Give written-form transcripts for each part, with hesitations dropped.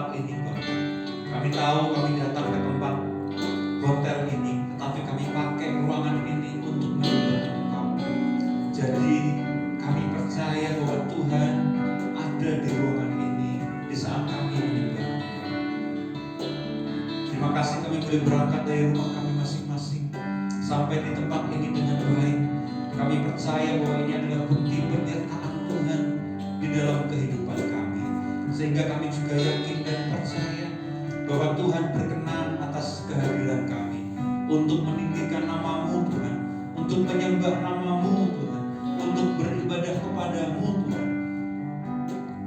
tempat ini Bapak. Kami tahu kami datang ke tempat hotel ini, tetapi kami pakai ruangan ini untuk menyembah Engkau. Jadi kami percaya bahwa Tuhan ada di ruangan ini di saat kami menyembah. Terima kasih kami boleh berangkat dari rumah kami masing-masing sampai di tempat ini dengan baik. Kami percaya bahwa ini adalah bukti penyertaan Tuhan di dalam kehidupan kami, sehingga kami juga yakin dan percaya bahwa Tuhan berkenan atas kehadiran kami untuk meninggikan nama-Mu Tuhan, untuk menyembah nama-Mu Tuhan, untuk beribadah kepada-Mu Tuhan.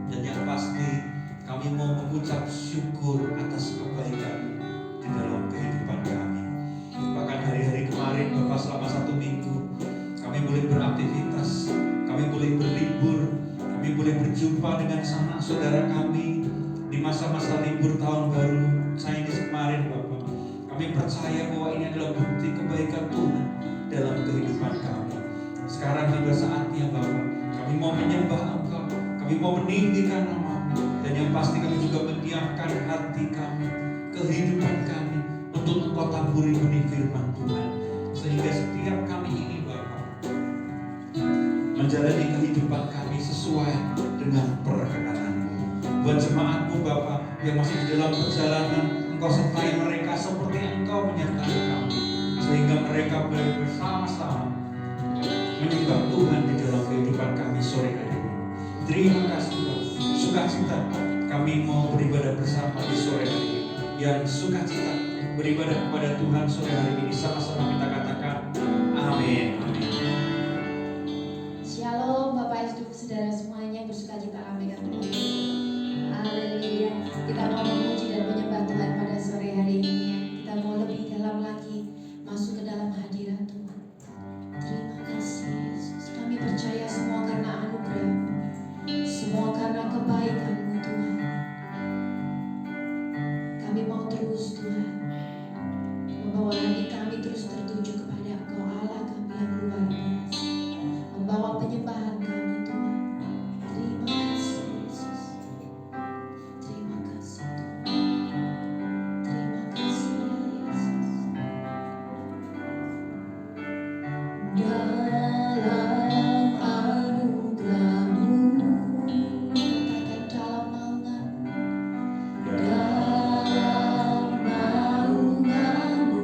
Dan yang pasti kami mau mengucap syukur atas kebaikan di dalam kehidupan kami. Bahkan hari-hari kemarin Bapak selama 1 minggu kami boleh beraktivitas, kami boleh berlibur, kami boleh berjumpa dengan sanak saudara kami di masa-masa libur tahun baru Chinese kemarin Bapak. Kami percaya bahwa ini adalah bukti kebaikan Tuhan dalam kehidupan kami. Sekarang tiba saatnya Bapak, kami mau menyembah Engkau, kami mau meninggikan nama-Mu, dan yang pasti kami juga mendiamkan hati kami, kehidupan kami untuk Engkau taburi benih firman Tuhan, sehingga setiap kami ini Bapak menjalani kehidupan kami sesuai dengan perkenan-Mu. Buat jemaat-Mu Bapak yang masih di dalam perjalanan, Engkau sertai mereka seperti Engkau menyertai kami, sehingga mereka boleh bersama-sama menyembah Tuhan di dalam kehidupan kami sore hari ini. Terima kasih Bapak. Sukacita kami mau beribadah bersama di sore hari ini. Yang sukacita beribadah kepada Tuhan sore hari ini, sama-sama kita katakan amin. Amin. Shalom Bapak Ibu Saudara semuanya, bersukacita amin. Haleluya. Kita mau memuji dan menyembah Tuhan pada sore hari ini. Kita mau lebih dalam lagi masuk ke dalam hadirat Tuhan. Terima kasih Yesus. Kami percaya semua karena anugerah, semua karena kebaikan-Mu Tuhan. Kami mau terus Tuhan membawa hati kami terus tertuju kepada Engkau Allah kami yang luar biasa, membawa penyembahan kami Tuhan. Terima kasih Yesus. Terima kasih Tuhan. Terima kasih Yesus. Dalam anugerah-Mu, katakan dalam naungan-Mu, dalam naungan-Mu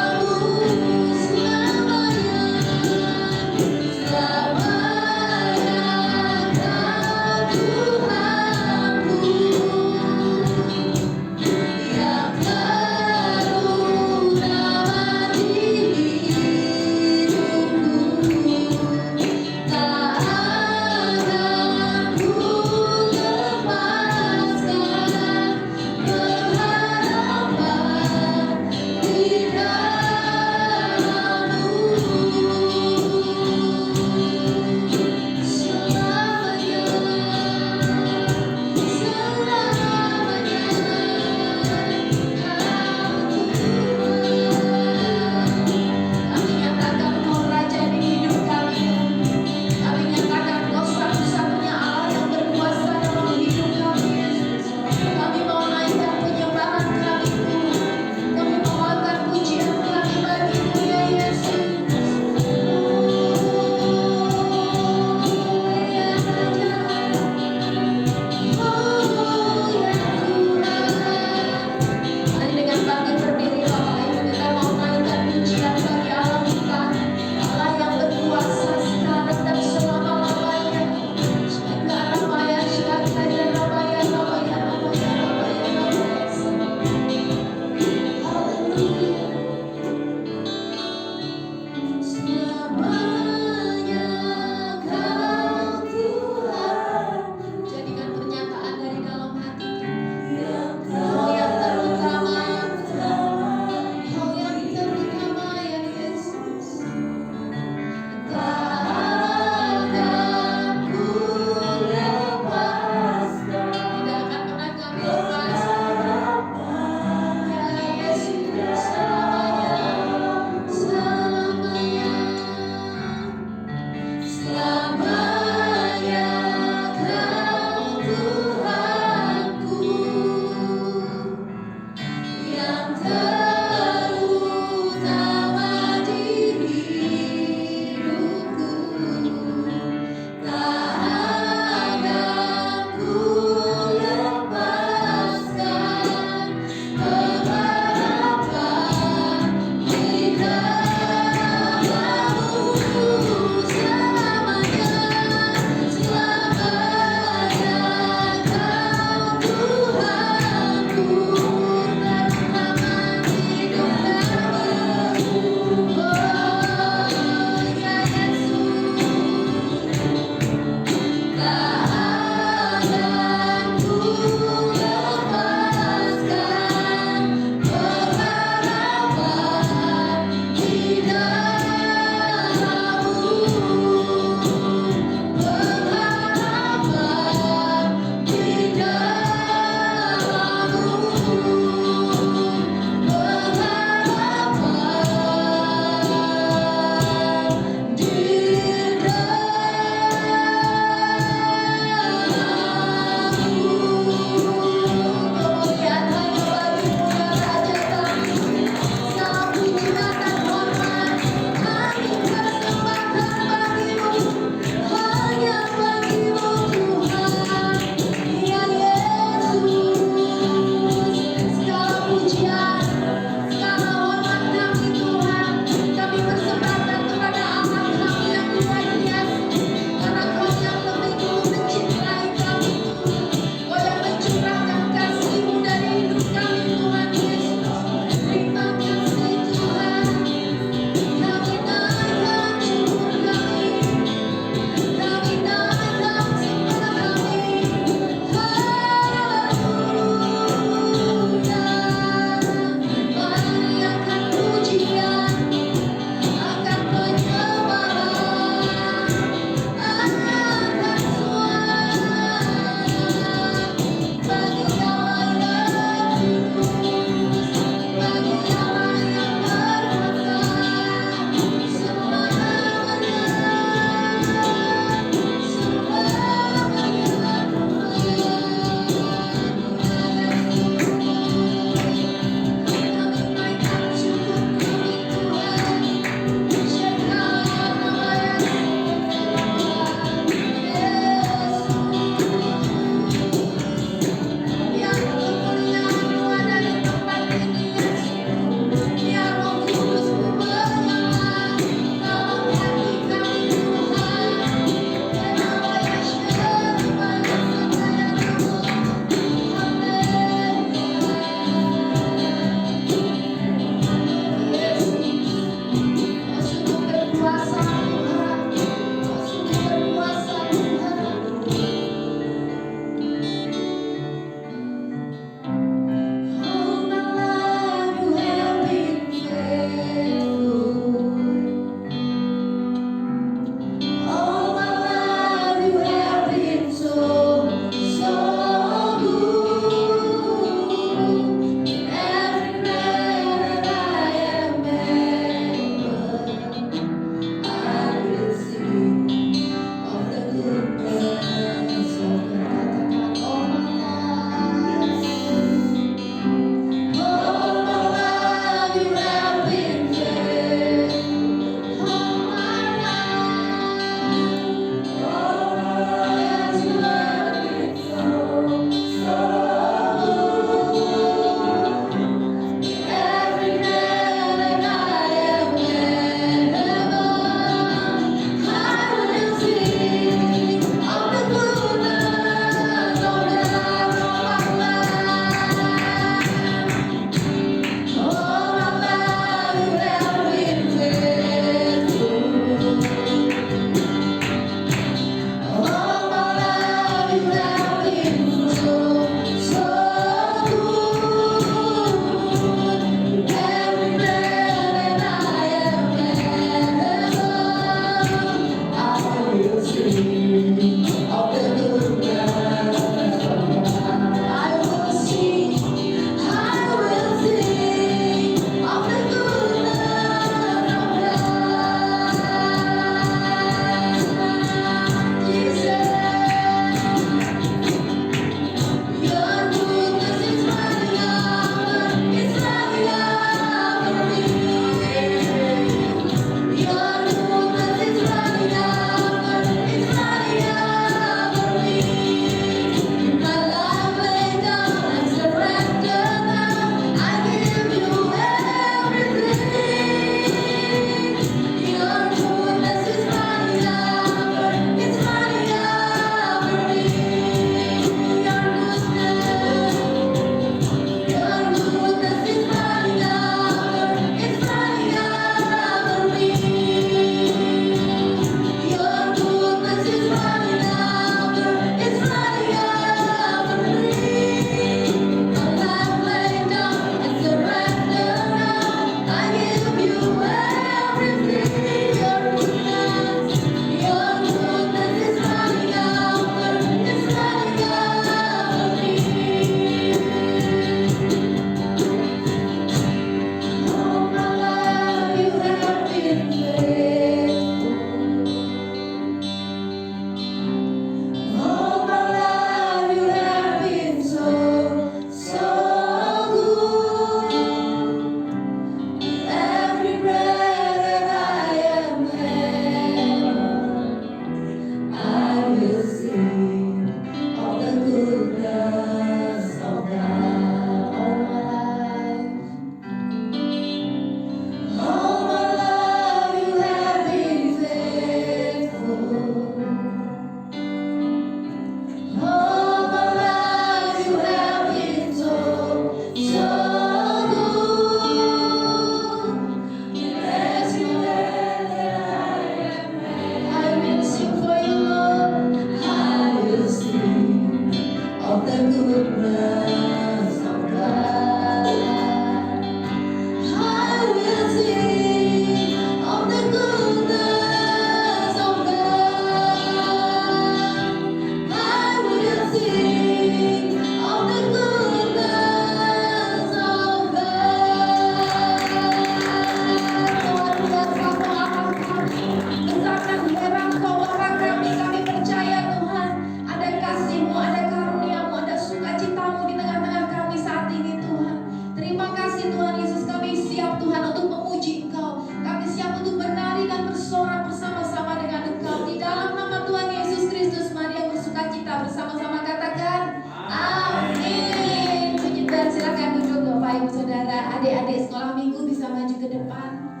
depan.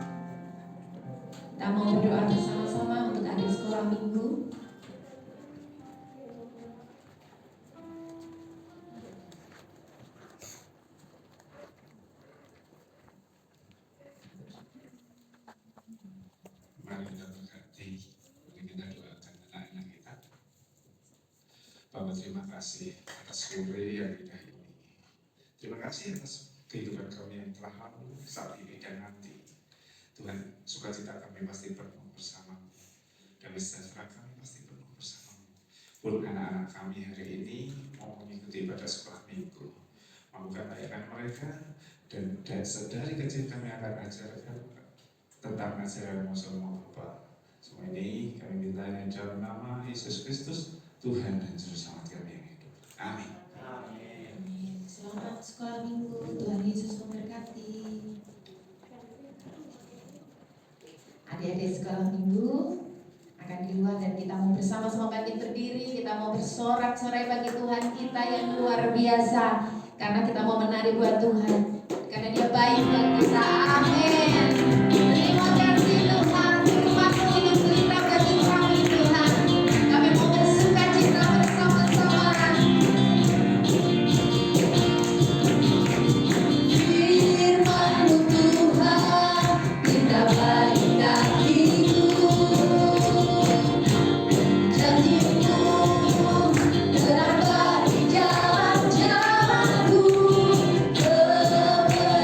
Kita mau berdoa bersama-sama untuk adik sekolah minggu. Mari kita berkati, mari kita doakan anak-anak kita. Bapak, terima kasih atas sore yang indah ini. Terima kasih atas kehidupan kami yang telah lalu, saat ini dan nanti. Tuhan, sukacita kami pasti penuh bersamamu, dan sejahtera kami pasti penuh bersamamu. Pun anak-anak kami hari ini mau mengikuti pada sekolah minggu, mampukan layakan mereka, dan dari kecil kami akan ajarkan tentang ajaran semua Bapa. Semua ini kami minta dengan dalam nama Yesus Kristus, Tuhan dan Juru Selamat kami yang hidup. Amin. Amin. Selamat sekolah minggu. Tuhan Yesus memberkati. Adik-adik sekolah minggu akan keluar dan kita mau bersama-sama bangkit berdiri. Kita mau bersorak-sorai bagi Tuhan kita yang luar biasa, karena kita mau menari buat Tuhan, karena Dia baik buat kita. Amin. Terima kasih Tuhan, firman-Mu hidup kita bagi kami Tuhan. Kami mau bersuka cita bersama-sama. Firman-Mu Tuhan, kita bagi hidup. Janji-Mu terang bagi jalan-jalanku. Kebenaran-Mu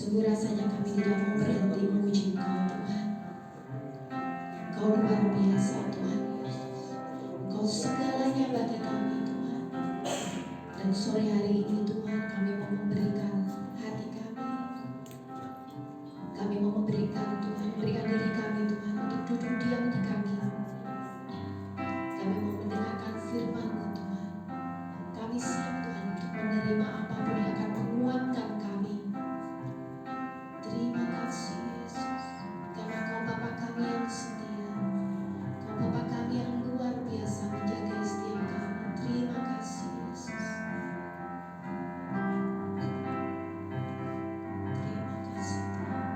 Sungguh rasanya kami tidak mau berhenti memuji Engkau Tuhan. Engkau luar biasa Tuhan Yesus. Engkau segalanya bagi kami Tuhan. Dan sore hari ini Tuhan kami mau memberikan hati kami. Kami mau memberikan Tuhan, memberikan diri kami Tuhan untuk duduk diam di kaki-Mu. Kami mau mendengarkan firman-Mu Tuhan. Kami siap Tuhan untuk menerima apapun yang akan menguatkan kami. Terima kasih Yesus, karena Kau Bapa kami yang setia. Kau Bapa kami yang luar biasa menjaga setiap kami. Terima kasih Yesus. Terima kasih Tuhan.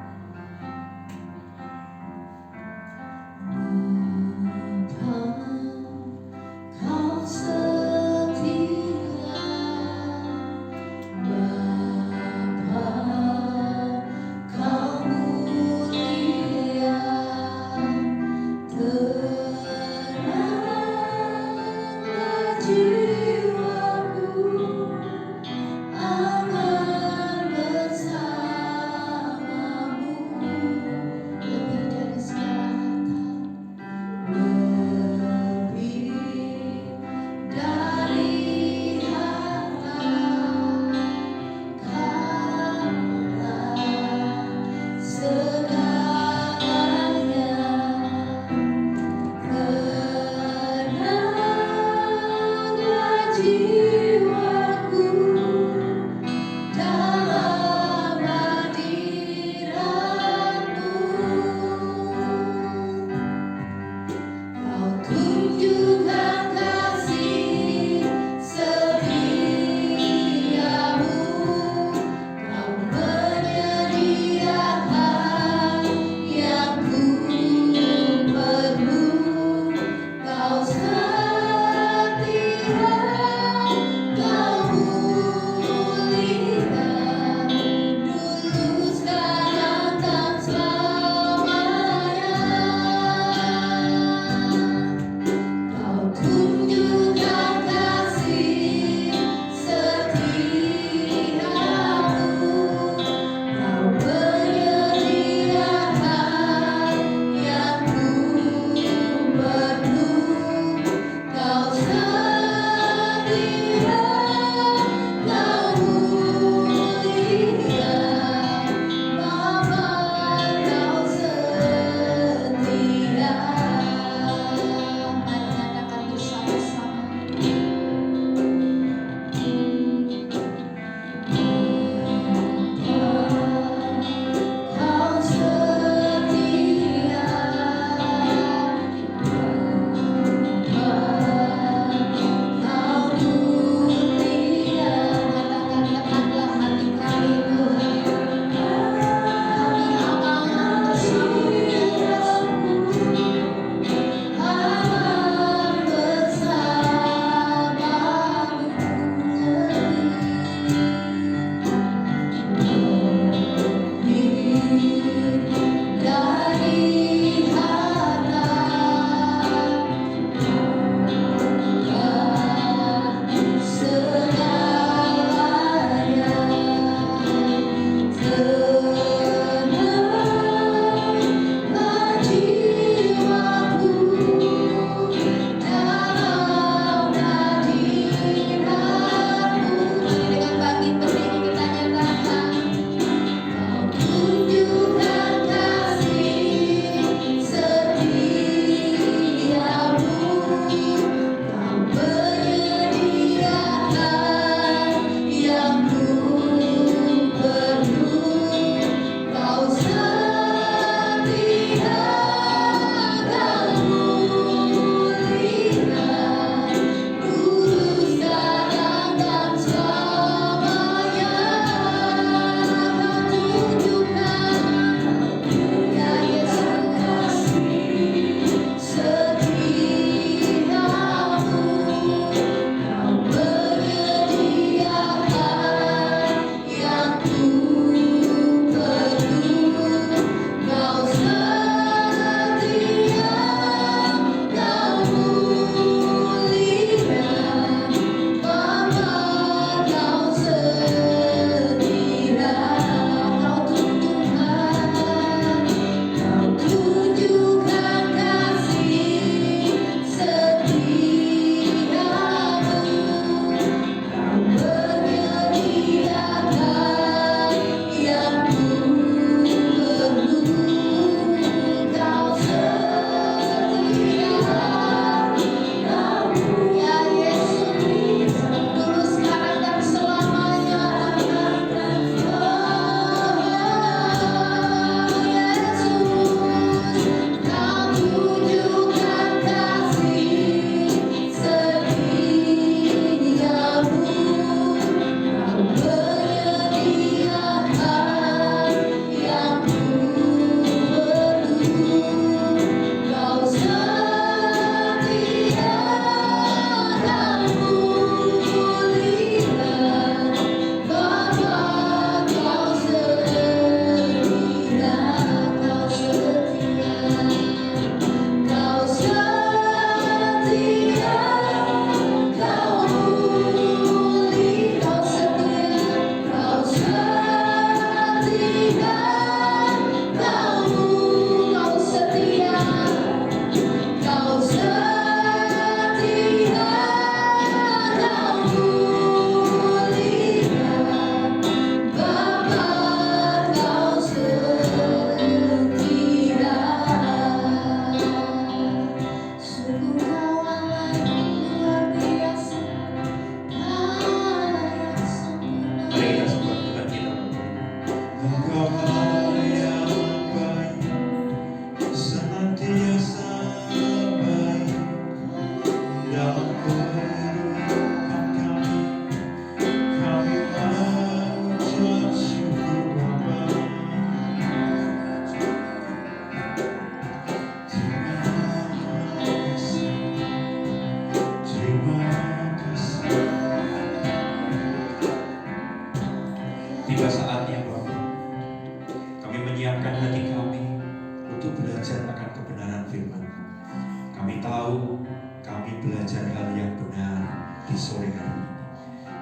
belajar hal yang benar di sore hari ini.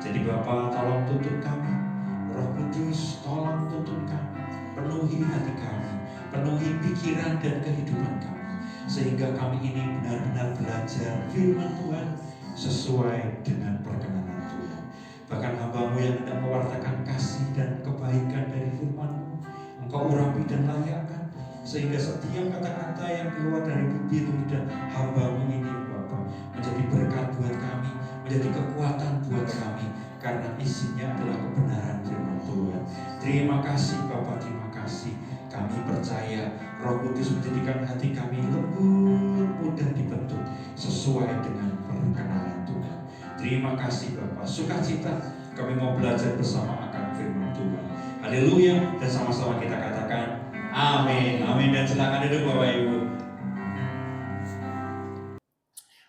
Jadi Bapa, tolong tuntun kami. Roh Kudus, tolong tuntun kami. Penuhi hati kami, penuhi pikiran dan kehidupan kami, sehingga kami ini benar-benar belajar firman Tuhan sesuai dengan perkenanan Tuhan. Bahkan hamba-Mu yang hendak mewartakan kasih dan kebaikan dari firman-Mu, Engkau urapi dan layakkan, sehingga setiap kata-kata yang keluar dari bibir lidah hamba-Mu ini Bapa, menjadi berkat buat kami, menjadi kekuatan buat kami, karena isinya adalah kebenaran firman Tuhan. Terima kasih Bapa, terima kasih. Kami percaya Roh Kudus menjadikan hati kami lembut, mudah dibentuk sesuai dengan perkenanan Tuhan. Terima kasih Bapa. Sukacita kami mau belajar bersama akan firman Tuhan. Haleluya. Dan sama-sama kita katakan amin. Amin. Dan silakan duduk Bapak Ibu.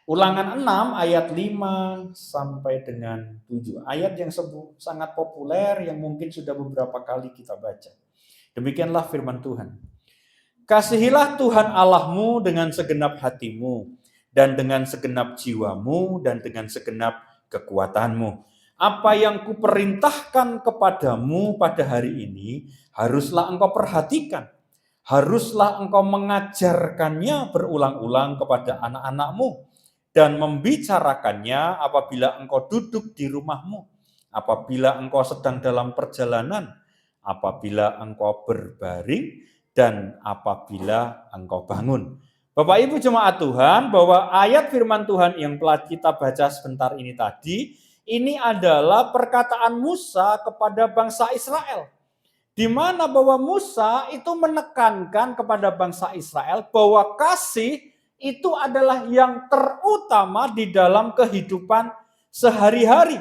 Ulangan 6 ayat 5 sampai dengan 7. Ayat yang sangat populer yang mungkin sudah beberapa kali kita baca. Demikianlah firman Tuhan. Kasihilah Tuhan Allahmu dengan segenap hatimu, dan dengan segenap jiwamu, dan dengan segenap kekuatanmu. Apa yang kuperintahkan kepadamu pada hari ini, haruslah engkau perhatikan. Haruslah engkau mengajarkannya berulang-ulang kepada anak-anakmu, dan membicarakannya apabila engkau duduk di rumahmu, apabila engkau sedang dalam perjalanan, apabila engkau berbaring, dan apabila engkau bangun. Bapak Ibu jemaat Tuhan, bahwa ayat firman Tuhan yang telah kita baca sebentar ini tadi, ini adalah perkataan Musa kepada bangsa Israel. Di mana bahwa Musa itu menekankan kepada bangsa Israel bahwa kasih itu adalah yang terutama di dalam kehidupan sehari-hari.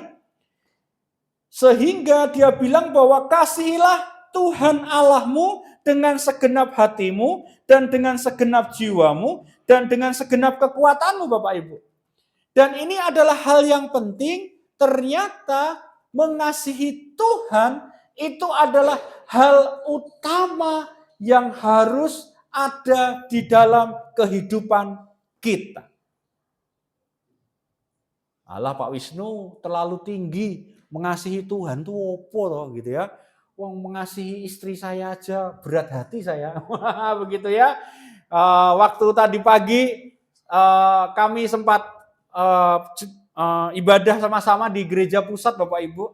Sehingga dia bilang bahwa kasihilah Tuhan Allahmu dengan segenap hatimu, dan dengan segenap jiwamu, dan dengan segenap kekuatanmu Bapak Ibu. Dan ini adalah hal yang penting, ternyata mengasihi Tuhan itu adalah hal utama yang harus ada di dalam kehidupan kita. Alah Pak Wisnu terlalu tinggi, mengasihi Tuhan tuh opo toh gitu ya. Wong mengasihi istri saya aja berat hati saya. Begitu ya. Waktu tadi pagi kami sempat ibadah sama-sama di gereja pusat Bapak Ibu.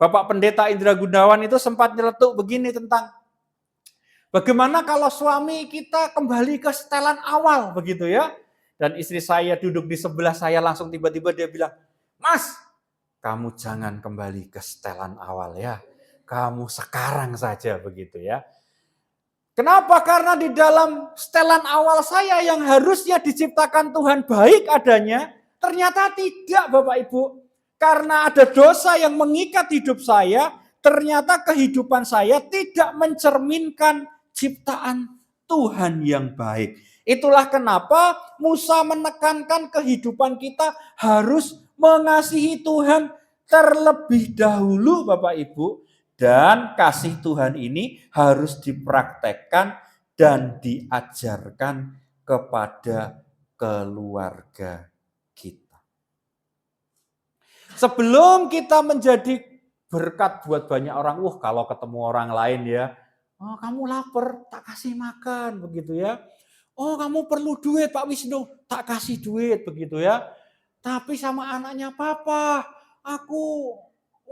Bapak Pendeta Indra Gunawan itu sempat nyeletuk begini tentang bagaimana kalau suami kita kembali ke setelan awal begitu ya. Dan istri saya duduk di sebelah saya, langsung tiba-tiba dia bilang, "Mas, kamu jangan kembali ke setelan awal ya. Kamu sekarang saja," begitu ya. Kenapa? Karena di dalam setelan awal saya yang harusnya diciptakan Tuhan baik adanya, ternyata tidak Bapak Ibu. Karena ada dosa yang mengikat hidup saya, ternyata kehidupan saya tidak mencerminkan ciptaan Tuhan yang baik. Itulah kenapa Musa menekankan kehidupan kita harus mengasihi Tuhan terlebih dahulu Bapak Ibu. Dan kasih Tuhan ini harus dipraktekkan dan diajarkan kepada keluarga kita. Sebelum kita menjadi berkat buat banyak orang, kalau ketemu orang lain ya, "Oh, kamu lapar, tak kasih makan," begitu ya. "Oh, kamu perlu duit Pak Wisnu, tak kasih duit," begitu ya. Tapi sama anaknya, "Papa, aku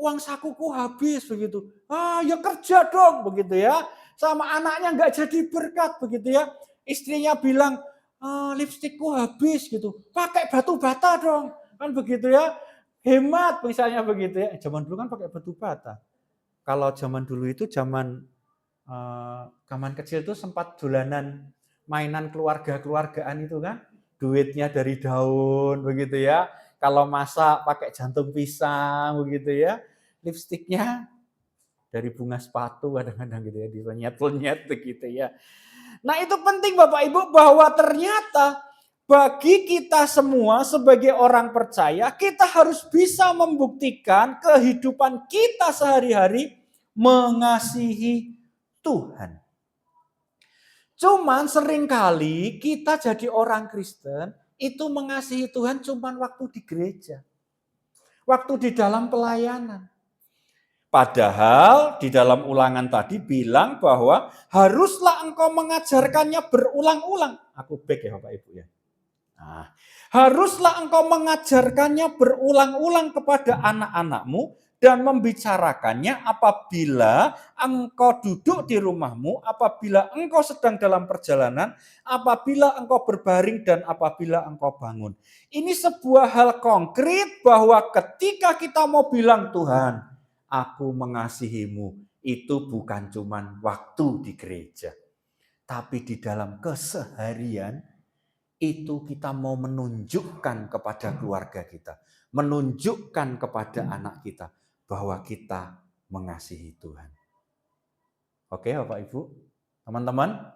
uang sakuku habis," begitu. "Ah, ya kerja dong," begitu ya. Sama anaknya nggak jadi berkat begitu ya. Istrinya bilang, "Lipstikku habis," gitu. "Pakai batu bata dong," kan begitu ya. Hemat misalnya begitu ya. Zaman dulu kan pakai batu bata. Kalau zaman dulu itu zaman kecil itu sempat dolanan mainan keluarga-keluargaan itu kan. Duitnya dari daun begitu ya. Kalau masak pakai jantung pisang begitu ya. Lipstiknya dari bunga sepatu kadang-kadang gitu ya, dilenyet-lenyet begitu ya. Nah itu penting Bapak Ibu bahwa ternyata bagi kita semua sebagai orang percaya, kita harus bisa membuktikan kehidupan kita sehari-hari mengasihi Tuhan. Cuman seringkali kita jadi orang Kristen itu mengasihi Tuhan cuma waktu di gereja. Waktu di dalam pelayanan. Padahal di dalam ulangan tadi bilang bahwa haruslah engkau mengajarkannya berulang-ulang. Aku back ya Bapak Ibu ya. Nah, haruslah engkau mengajarkannya berulang-ulang kepada anak-anakmu dan membicarakannya apabila engkau duduk di rumahmu, apabila engkau sedang dalam perjalanan, apabila engkau berbaring dan apabila engkau bangun. Ini sebuah hal konkret bahwa ketika kita mau bilang Tuhan, aku mengasihimu, itu bukan cuman waktu di gereja. Tapi di dalam keseharian, itu kita mau menunjukkan kepada keluarga kita, menunjukkan kepada anak kita bahwa kita mengasihi Tuhan. Oke Bapak Ibu, teman-teman,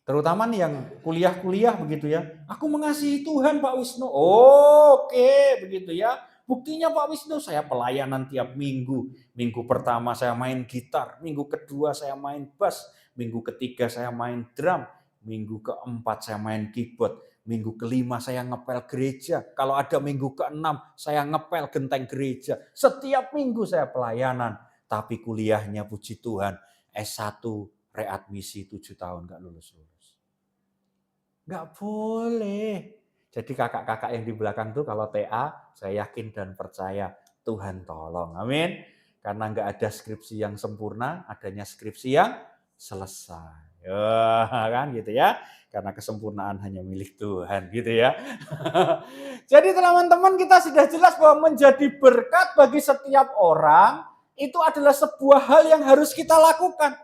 terutama nih yang kuliah-kuliah begitu ya. Aku mengasihi Tuhan Pak Wisnu. Oke, begitu ya. Buktinya Pak Wisnu, saya pelayanan tiap minggu. Minggu pertama saya main gitar, minggu kedua saya main bass, minggu ketiga saya main drum, minggu keempat saya main keyboard. Minggu kelima saya ngepel gereja. Kalau ada minggu keenam saya ngepel genteng gereja. Setiap minggu saya pelayanan. Tapi kuliahnya puji Tuhan S1 readmisi 7 tahun gak lulus-lulus. Gak boleh. Jadi kakak-kakak yang di belakang tuh kalau TA saya yakin dan percaya Tuhan tolong. Amin. Karena gak ada skripsi yang sempurna, adanya skripsi yang selesai. Kan gitu ya. Karena kesempurnaan hanya milik Tuhan gitu ya. Jadi teman-teman kita sudah jelas bahwa menjadi berkat bagi setiap orang itu adalah sebuah hal yang harus kita lakukan.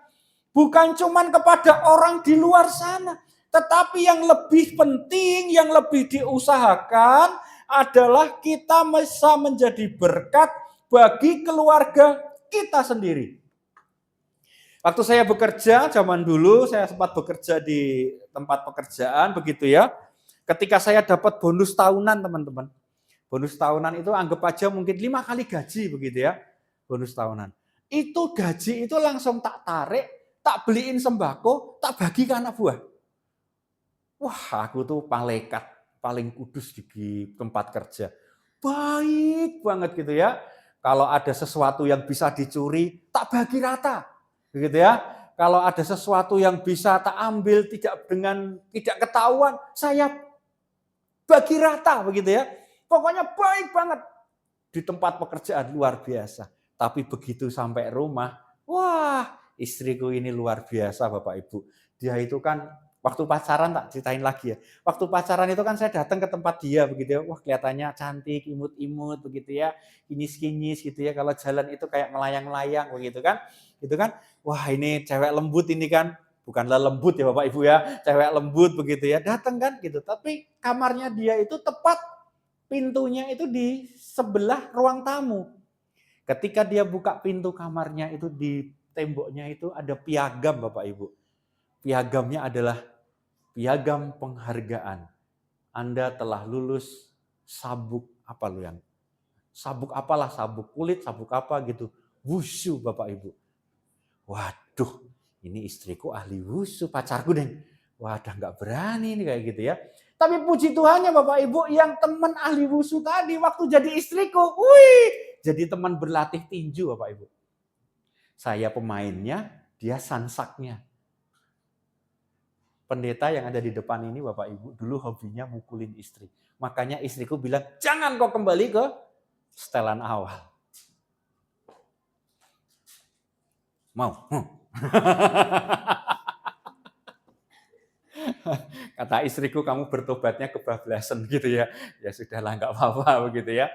Bukan cuman kepada orang di luar sana. Tetapi yang lebih penting, yang lebih diusahakan adalah kita bisa menjadi berkat bagi keluarga kita sendiri. Waktu saya bekerja, zaman dulu saya sempat bekerja di tempat pekerjaan begitu ya. Ketika saya dapat bonus tahunan teman-teman. Bonus tahunan itu anggap aja mungkin 5 kali gaji begitu ya. Bonus tahunan. Itu gaji itu langsung tak tarik, tak beliin sembako, tak bagi ke anak buah. Wah aku tuh malaikat paling kudus di tempat kerja. Baik banget gitu ya. Kalau ada sesuatu yang bisa dicuri, tak bagi rata. Begitu ya. Kalau ada sesuatu yang bisa tak ambil tidak ketahuan, saya bagi rata begitu ya. Pokoknya baik banget di tempat pekerjaan luar biasa. Tapi begitu sampai rumah, wah, istriku ini luar biasa Bapak Ibu. Dia itu kan waktu pacaran, tak ceritain lagi ya. Waktu pacaran itu kan saya datang ke tempat dia begitu ya. Wah, kelihatannya cantik, imut-imut begitu ya. Kinyis-kinyis gitu ya. Kalau jalan itu kayak melayang-layang begitu kan. Gitu kan. Wah, ini cewek lembut ini kan. Bukanlah lembut ya Bapak Ibu ya. Cewek lembut begitu ya. Datang kan gitu. Tapi kamarnya dia itu tepat pintunya itu di sebelah ruang tamu. Ketika dia buka pintu kamarnya itu di temboknya itu ada piagam Bapak Ibu. Piagamnya adalah piagam penghargaan. Anda telah lulus sabuk apa lu yang? Sabuk apalah, sabuk kulit, sabuk apa gitu. Wushu Bapak Ibu. Waduh, ini istriku ahli wushu, pacarku deh. Wah, udah nggak berani nih kayak gitu ya. Tapi puji Tuhannya Bapak Ibu, yang teman ahli wushu tadi waktu jadi istriku, jadi teman berlatih tinju Bapak Ibu. Saya pemainnya, dia sansaknya. Pendeta yang ada di depan ini Bapak Ibu dulu hobinya mukulin istri. Makanya istriku bilang, jangan kau kembali ke setelan awal. Mau? Kata istriku, kamu bertobatnya kebablasan gitu ya. Ya sudahlah, nggak apa-apa begitu ya.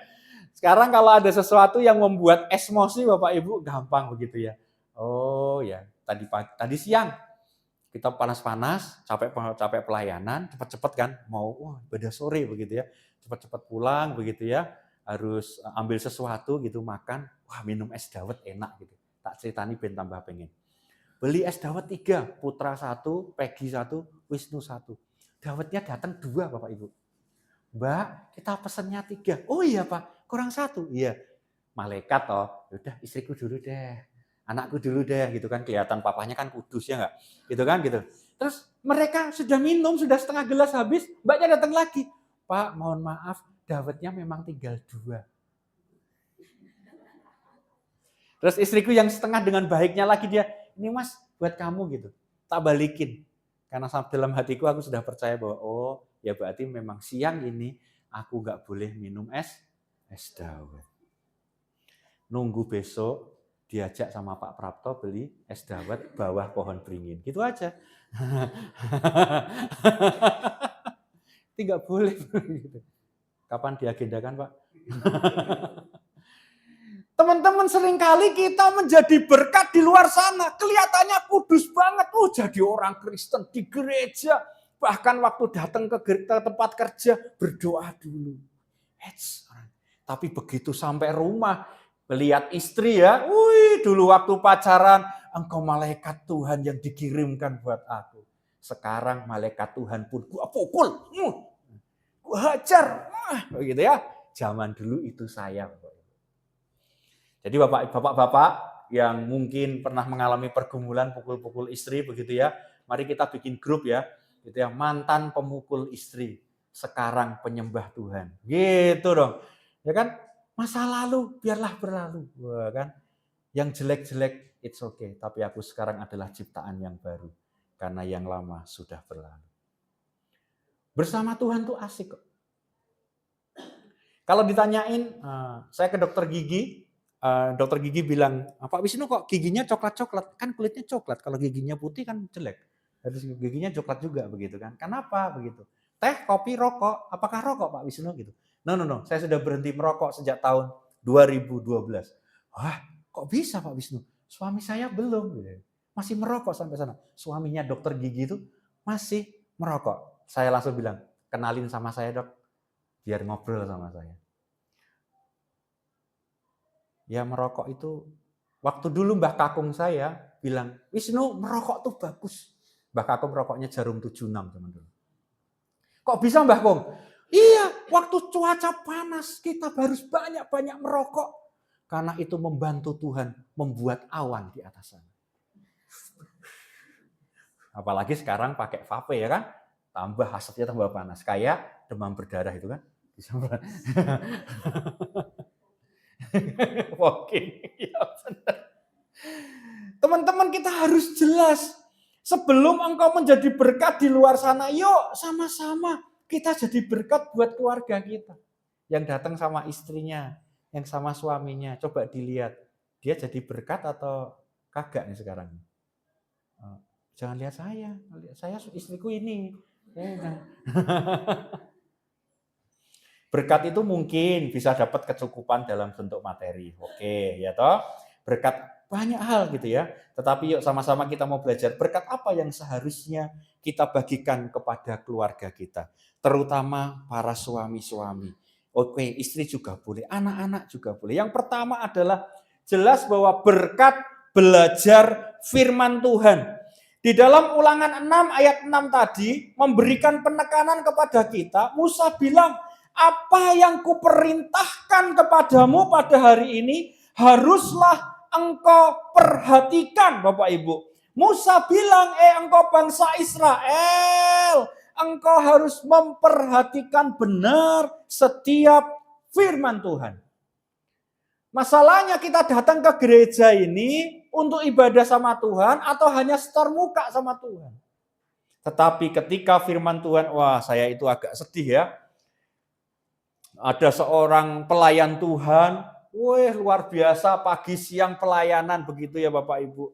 Sekarang kalau ada sesuatu yang membuat emosi Bapak Ibu, gampang begitu ya. Oh ya, tadi siang kita panas-panas, capek pelayanan, cepat-cepat kan, mau ibadah sore begitu ya, cepat-cepat pulang begitu ya, harus ambil sesuatu gitu, makan, minum es dawet enak gitu. Tak ceritani ben tambah pengen. Beli es dawet 3, Putra 1, Peggy 1, Wisnu 1. Dawetnya datang 2 Bapak Ibu. Mbak, kita pesennya 3. Oh iya Pak, kurang 1. Iya. Malaikat toh, udah istriku dulu deh. Anakku dulu deh gitu kan, kelihatan papanya kan kudus ya enggak? Gitu kan gitu. Terus mereka sudah minum, sudah setengah gelas habis, mbaknya datang lagi. Pak mohon maaf dawetnya memang tinggal 2. Terus istriku yang setengah dengan baiknya lagi dia, ini mas buat kamu gitu, tak balikin. Karena dalam hatiku aku sudah percaya bahwa oh ya berarti memang siang ini aku nggak boleh minum es dawet. Nunggu besok diajak sama Pak Prapto beli es dawet bawah pohon beringin, gitu aja. Tidak boleh gitu. Kapan diagendakan Pak? Teman-teman, seringkali kita menjadi berkat di luar sana. Kelihatannya kudus banget. Jadi orang Kristen di gereja. Bahkan waktu datang ke tempat kerja, berdoa dulu. Tapi begitu sampai rumah, melihat istri ya, dulu waktu pacaran, engkau malaikat Tuhan yang dikirimkan buat aku. Sekarang malaikat Tuhan pun gua pukul, gua hajar. Begitu ya. Zaman dulu itu saya. Jadi bapak-bapak yang mungkin pernah mengalami pergumulan pukul-pukul istri begitu ya, mari kita bikin grup ya, gitu ya, mantan pemukul istri, sekarang penyembah Tuhan, gitu dong, ya kan? Masa lalu biarlah berlalu, wah kan? Yang jelek-jelek it's okay, tapi aku sekarang adalah ciptaan yang baru, karena yang lama sudah berlalu. Bersama Tuhan tuh asik kok. Kalau ditanyain, saya ke dokter gigi. Dokter gigi bilang, Pak Wisnu kok giginya coklat-coklat? Kan kulitnya coklat, kalau giginya putih kan jelek. Harus giginya coklat juga begitu kan. Kenapa begitu? Teh, kopi, rokok. Apakah rokok Pak Wisnu gitu? No. Saya sudah berhenti merokok sejak tahun 2012. Wah, kok bisa Pak Wisnu? Suami saya belum. Masih merokok sampai sana. Suaminya dokter gigi itu masih merokok. Saya langsung bilang, kenalin sama saya dok. Biar ngobrol sama saya. Ya merokok itu, waktu dulu Mbah Kakung saya bilang, Wisnu merokok tuh bagus. Mbah Kakung merokoknya jarum 76 teman-teman. Kok bisa Mbah Kung? Iya, waktu cuaca panas kita harus banyak-banyak merokok. Karena itu membantu Tuhan membuat awan di atas sana. Apalagi sekarang pakai vape ya kan, tambah asapnya tambah panas. Kayak demam berdarah itu kan. Walking, ya benar. Teman-teman kita harus jelas. Sebelum engkau menjadi berkat di luar sana, yuk sama-sama kita jadi berkat buat keluarga kita. Yang datang sama istrinya, yang sama suaminya. Coba dilihat, dia jadi berkat atau kagak nih sekarang. Jangan lihat saya istriku ini. Berkat itu mungkin bisa dapat kecukupan dalam bentuk materi. Oke, ya toh. Berkat banyak hal gitu ya. Tetapi yuk sama-sama kita mau belajar berkat apa yang seharusnya kita bagikan kepada keluarga kita. Terutama para suami-suami. Oke, istri juga boleh, anak-anak juga boleh. Yang pertama adalah jelas bahwa berkat belajar firman Tuhan. Di dalam Ulangan 6 ayat 6 tadi memberikan penekanan kepada kita. Musa bilang, apa yang kuperintahkan kepadamu pada hari ini haruslah engkau perhatikan Bapak Ibu. Musa bilang, engkau bangsa Israel, engkau harus memperhatikan benar setiap firman Tuhan. Masalahnya kita datang ke gereja ini untuk ibadah sama Tuhan atau hanya setor muka sama Tuhan. Tetapi ketika firman Tuhan, wah saya itu agak sedih ya. Ada seorang pelayan Tuhan, luar biasa pagi siang pelayanan begitu ya Bapak Ibu.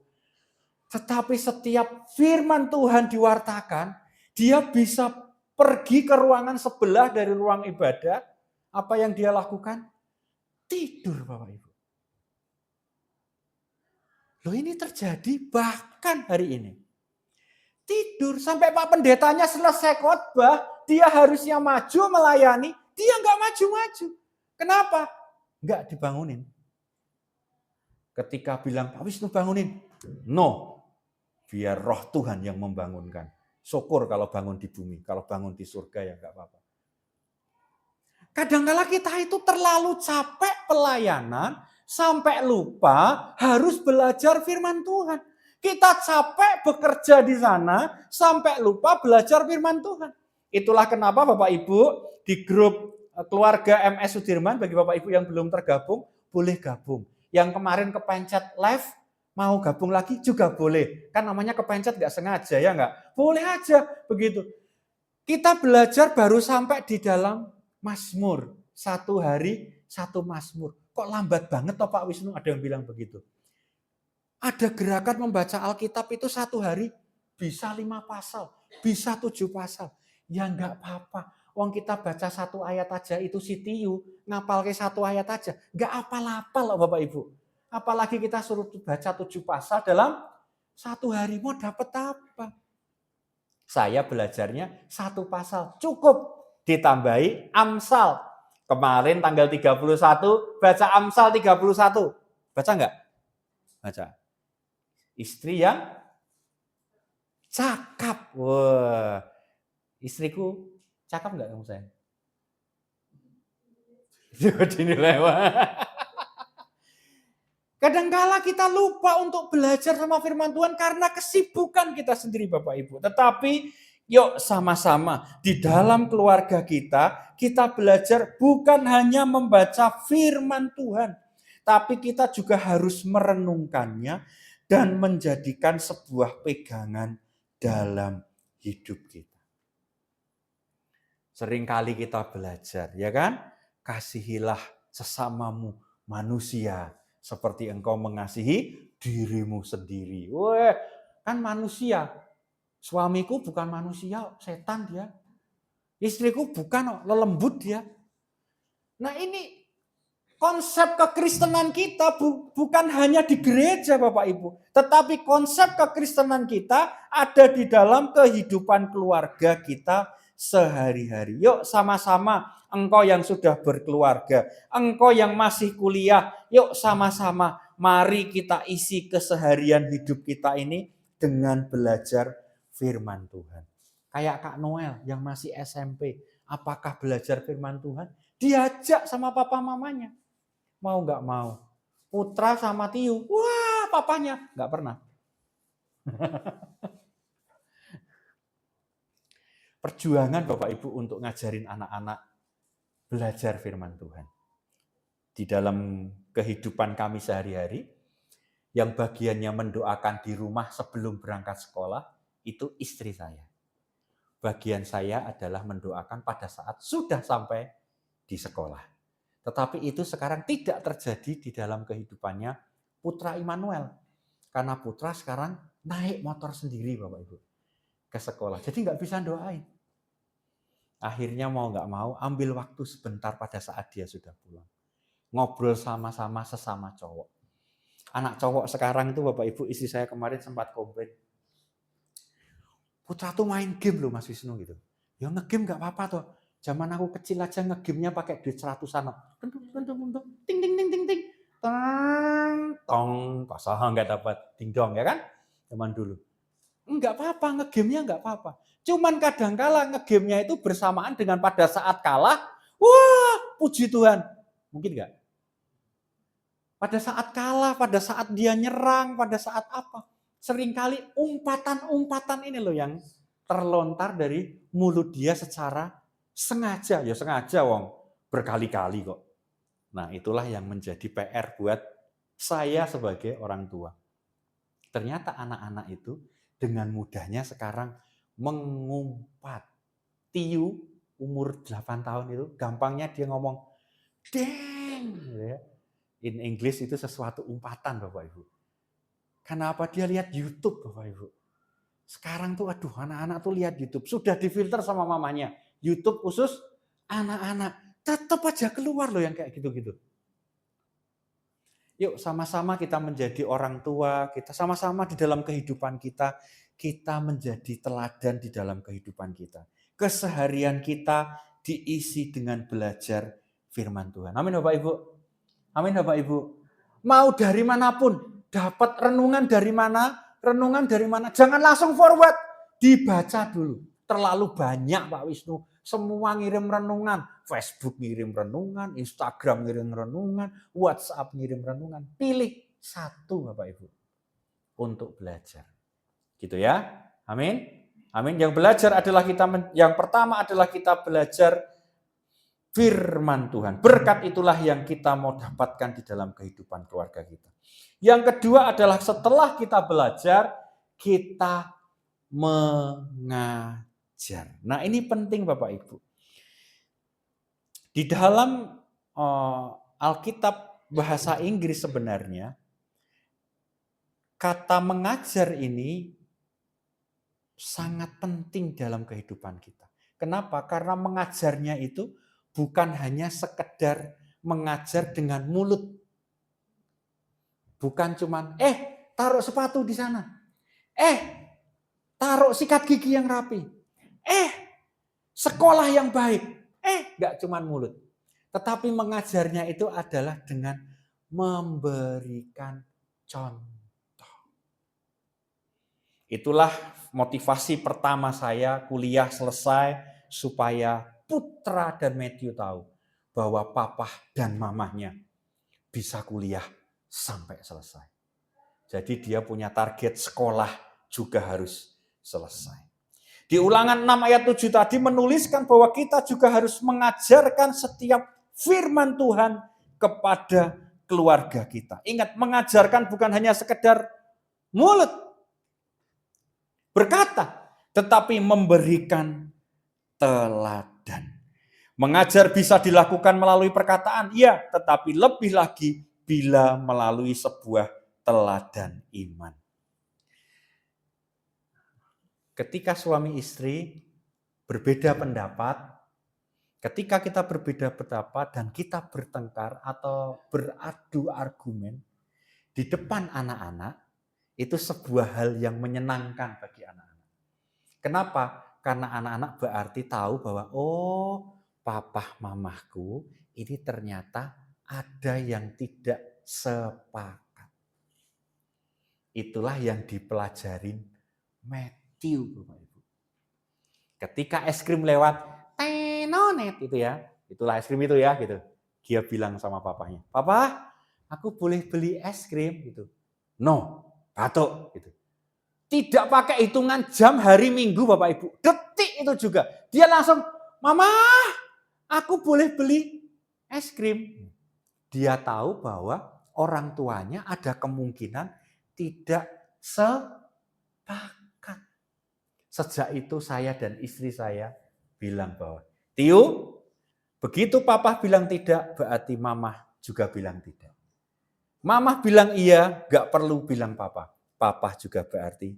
Tetapi setiap firman Tuhan diwartakan, dia bisa pergi ke ruangan sebelah dari ruang ibadah. Apa yang dia lakukan? Tidur Bapak Ibu. Loh ini terjadi bahkan hari ini. Tidur sampai Pak Pendetanya selesai khotbah, dia harusnya maju melayani. Dia nggak maju-maju. Kenapa? Nggak dibangunin. Ketika bilang, Pak Wisnu bangunin. No. Biar roh Tuhan yang membangunkan. Syukur kalau bangun di bumi. Kalau bangun di surga ya nggak apa-apa. Kadang-kala kita itu terlalu capek pelayanan. Sampai lupa harus belajar firman Tuhan. Kita capek bekerja di sana. Sampai lupa belajar firman Tuhan. Itulah kenapa Bapak Ibu di grup keluarga MS Sudirman, bagi Bapak Ibu yang belum tergabung, boleh gabung. Yang kemarin kepencet live, mau gabung lagi juga boleh. Kan namanya kepencet nggak sengaja, ya nggak? Boleh aja begitu. Kita belajar baru sampai di dalam Mazmur. 1 hari 1 Mazmur. Kok lambat banget toh Pak Wisnu? Ada yang bilang begitu. Ada gerakan membaca Alkitab itu 1 hari bisa 5 pasal, bisa 7 pasal. Ya nggak apa-apa. Wong kita baca 1 ayat aja itu sitiu, ngapal ke 1 ayat aja. Nggak apal-apal loh Bapak Ibu. Apalagi kita suruh baca 7 pasal dalam 1 hari, mau dapat apa? Saya belajarnya 1 pasal cukup, ditambahi Amsal. Kemarin tanggal 31 baca Amsal 31. Baca nggak? Baca. Istri yang cakap. Wah, istriku cakap nggak kamu sayang? Dinilai. Kadangkala kita lupa untuk belajar sama firman Tuhan karena kesibukan kita sendiri Bapak Ibu. Tetapi yuk sama-sama di dalam keluarga kita belajar bukan hanya membaca firman Tuhan. Tapi kita juga harus merenungkannya dan menjadikan sebuah pegangan dalam hidup kita. Seringkali kita belajar, ya kan? Kasihilah sesamamu manusia seperti engkau mengasihi dirimu sendiri. Wah, kan manusia. Suamiku bukan manusia, setan dia. Istriku bukan lelembut dia. Nah ini konsep kekristenan kita bukan hanya di gereja Bapak Ibu. Tetapi konsep kekristenan kita ada di dalam kehidupan keluarga kita sehari-hari. Yuk sama-sama, engkau yang sudah berkeluarga, engkau yang masih kuliah, yuk sama-sama mari kita isi keseharian hidup kita ini dengan belajar firman Tuhan. Kayak Kak Noel yang masih SMP, apakah belajar firman Tuhan? Diajak sama papa mamanya. Mau nggak mau. Putra sama Tiu, wah papanya nggak pernah. Perjuangan Bapak Ibu untuk ngajarin anak-anak belajar firman Tuhan. Di dalam kehidupan kami sehari-hari, yang bagiannya mendoakan di rumah sebelum berangkat sekolah, itu istri saya. Bagian saya adalah mendoakan pada saat sudah sampai di sekolah. Tetapi itu sekarang tidak terjadi di dalam kehidupannya Putra Immanuel. Karena Putra sekarang naik motor sendiri Bapak Ibu ke sekolah. Jadi nggak bisa doain. Akhirnya mau nggak mau ambil waktu sebentar pada saat dia sudah pulang. Ngobrol sama-sama sesama cowok. Anak cowok sekarang itu Bapak Ibu, istri saya kemarin sempat komplain. Putra tuh main game loh Mas Wisnu gitu. Ya ngegame nggak apa-apa toh. Zaman aku kecil aja nge-game-nya pakai duit 100-an. Ting ting ting ting ting. Tong, kosong nggak dapat ding dong ya kan? Zaman dulu. Enggak apa-apa, nge-game-nya enggak apa-apa. Cuman kadang-kala nge-game-nya itu bersamaan dengan pada saat kalah, wah, puji Tuhan. Mungkin enggak? Pada saat kalah, pada saat dia nyerang, pada saat apa? Seringkali umpatan-umpatan ini loh yang terlontar dari mulut dia secara sengaja. Ya sengaja wong, berkali-kali kok. Nah itulah yang menjadi PR buat saya sebagai orang tua. Ternyata anak-anak itu dengan mudahnya sekarang mengumpat. Tiu umur 8 tahun itu gampangnya dia ngomong deng. In English itu sesuatu umpatan Bapak Ibu. Kenapa dia lihat YouTube Bapak Ibu? Sekarang tuh aduh anak-anak tuh lihat YouTube. Sudah difilter sama mamanya. YouTube khusus anak-anak. Tetap aja keluar loh yang kayak gitu-gitu. Yuk sama-sama kita menjadi orang tua, kita sama-sama di dalam kehidupan kita menjadi teladan di dalam kehidupan kita. Keseharian kita diisi dengan belajar firman Tuhan. Amin Bapak Ibu. Amin Bapak Ibu. Mau dari manapun, dapat renungan dari mana, jangan langsung forward, dibaca dulu. Terlalu banyak Pak Wisnu. Semua ngirim renungan, Facebook ngirim renungan, Instagram ngirim renungan, WhatsApp ngirim renungan. Pilih satu Bapak Ibu untuk belajar. Gitu ya. Amin. Amin. Yang belajar adalah yang pertama adalah kita belajar firman Tuhan. Berkat itulah yang kita mau dapatkan di dalam kehidupan keluarga kita. Yang kedua adalah setelah kita belajar, kita mengajar. Nah, ini penting Bapak Ibu. Di dalam Alkitab bahasa Inggris sebenarnya, kata mengajar ini sangat penting dalam kehidupan kita. Kenapa? Karena mengajarnya itu bukan hanya sekedar mengajar dengan mulut. Bukan cuman, taruh sepatu di sana. Taruh sikat gigi yang rapi. Sekolah yang baik. Gak cuman mulut. Tetapi mengajarnya itu adalah dengan memberikan contoh. Itulah motivasi pertama saya kuliah selesai supaya Putra dan Matthew tahu bahwa papa dan mamahnya bisa kuliah sampai selesai. Jadi dia punya target sekolah juga harus selesai. Di Ulangan 6 ayat 7 tadi menuliskan bahwa kita juga harus mengajarkan setiap firman Tuhan kepada keluarga kita. Ingat, mengajarkan bukan hanya sekedar mulut berkata, tetapi memberikan teladan. Mengajar bisa dilakukan melalui perkataan, iya, tetapi lebih lagi bila melalui sebuah teladan iman. Ketika suami istri berbeda pendapat, ketika kita berbeda pendapat dan kita bertengkar atau beradu argumen di depan anak-anak, itu sebuah hal yang menyenangkan bagi anak-anak. Kenapa? Karena anak-anak berarti tahu bahwa papa mamahku ini ternyata ada yang tidak sepakat. Itulah yang dipelajarin Matthew, Bapak Ibu. Ketika es krim lewat, tenonet itu ya, itulah es krim itu ya, gitu. Dia bilang sama papanya, "Papa, aku boleh beli es krim?" gitu. "No." Batuk gitu. Tidak pakai hitungan jam, hari, minggu Bapak Ibu. Detik itu juga. Dia langsung, "Mama, aku boleh beli es krim." Dia tahu bahwa orang tuanya ada kemungkinan tidak sepakat. Sejak itu saya dan istri saya bilang bahwa, "Tio, begitu papa bilang tidak, berarti mama juga bilang tidak. Mama bilang iya, gak perlu bilang papa. Papa juga berarti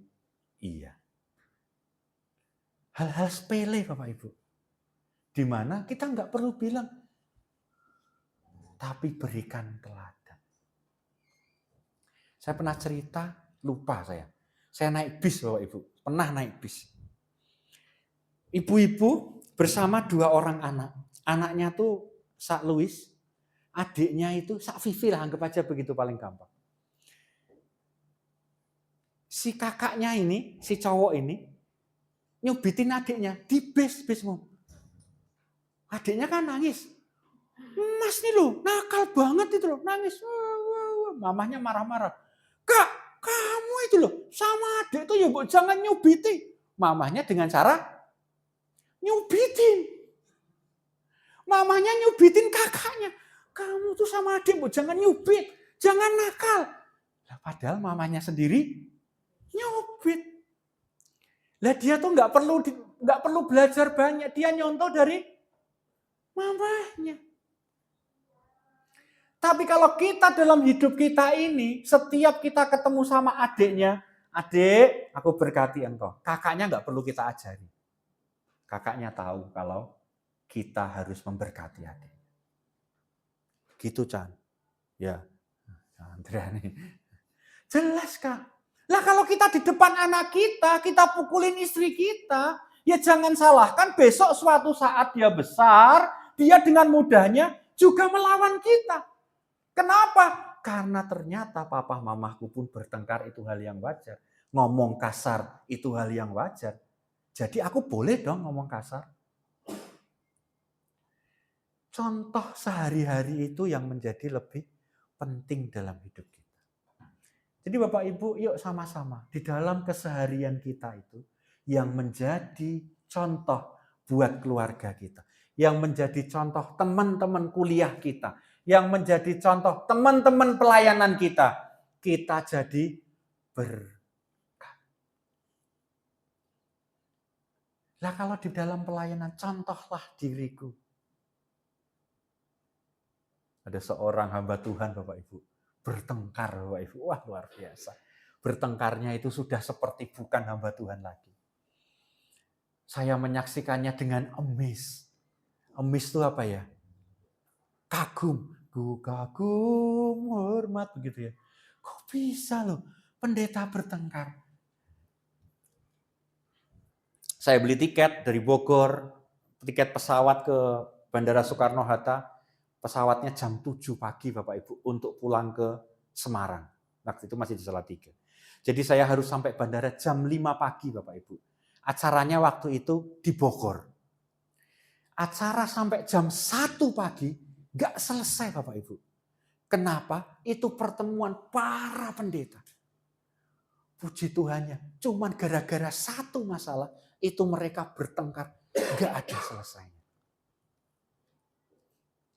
iya." Hal-hal sepele Bapak Ibu. Di mana kita gak perlu bilang. Tapi berikan teladan. Saya pernah cerita, lupa saya. Saya naik bis Bapak Ibu. Pernah naik bis. Ibu-ibu bersama 2 orang anak. Anaknya tuh Sak Louis. Adiknya itu Sak Vivi lah, anggap aja begitu paling gampang. Si kakaknya ini, si cowok ini, nyubitin adiknya di bis-bismu. Adiknya kan nangis. "Mas nih loh, nakal banget itu loh, nangis." Mamahnya marah-marah. "Kak, kamu itu loh, sama adik tuh ya jangan nyubiti." Mamahnya dengan cara nyubitin. Mamahnya nyubitin kakaknya. "Kamu tuh sama adik jangan nyubit, jangan nakal." Lah padahal mamanya sendiri nyubit. Lah dia tuh nggak perlu belajar banyak, dia nyontoh dari mamanya. Tapi kalau kita dalam hidup kita ini, setiap kita ketemu sama adiknya, "Adik, aku berkati engkau." Kakaknya nggak perlu kita ajari. Kakaknya tahu kalau kita harus memberkati adik. Gitu Chan. Ya, Andrea nih. Jelas Kak. Lah kalau kita di depan anak kita pukulin istri kita, ya jangan salahkan besok suatu saat dia besar, dia dengan mudahnya juga melawan kita. Kenapa? Karena ternyata papa mamahku pun bertengkar, itu hal yang wajar. Ngomong kasar itu hal yang wajar. Jadi aku boleh dong ngomong kasar. Contoh sehari-hari itu yang menjadi lebih penting dalam hidup kita. Jadi Bapak Ibu, yuk sama-sama di dalam keseharian kita itu, yang menjadi contoh buat keluarga kita, yang menjadi contoh teman-teman kuliah kita, yang menjadi contoh teman-teman pelayanan kita jadi berkat. Lah kalau di dalam pelayanan, contohlah diriku. Ada seorang hamba Tuhan Bapak Ibu, bertengkar Bapak Ibu, wah luar biasa. Bertengkarnya itu sudah seperti bukan hamba Tuhan lagi. Saya menyaksikannya dengan amazed. Amazed itu apa ya? Kagum. Ku kagum, hormat begitu ya. Kok bisa loh pendeta bertengkar? Saya beli tiket dari Bogor, tiket pesawat ke Bandara Soekarno-Hatta, pesawatnya jam 7 pagi Bapak Ibu untuk pulang ke Semarang. Waktu itu masih di Salatiga. Jadi saya harus sampai bandara jam 5 pagi Bapak Ibu. Acaranya waktu itu di Bogor. Acara sampai jam 1 pagi gak selesai Bapak Ibu. Kenapa? Itu pertemuan para pendeta. Puji Tuhannya, cuman gara-gara satu masalah itu mereka bertengkar, gak ada selesainya.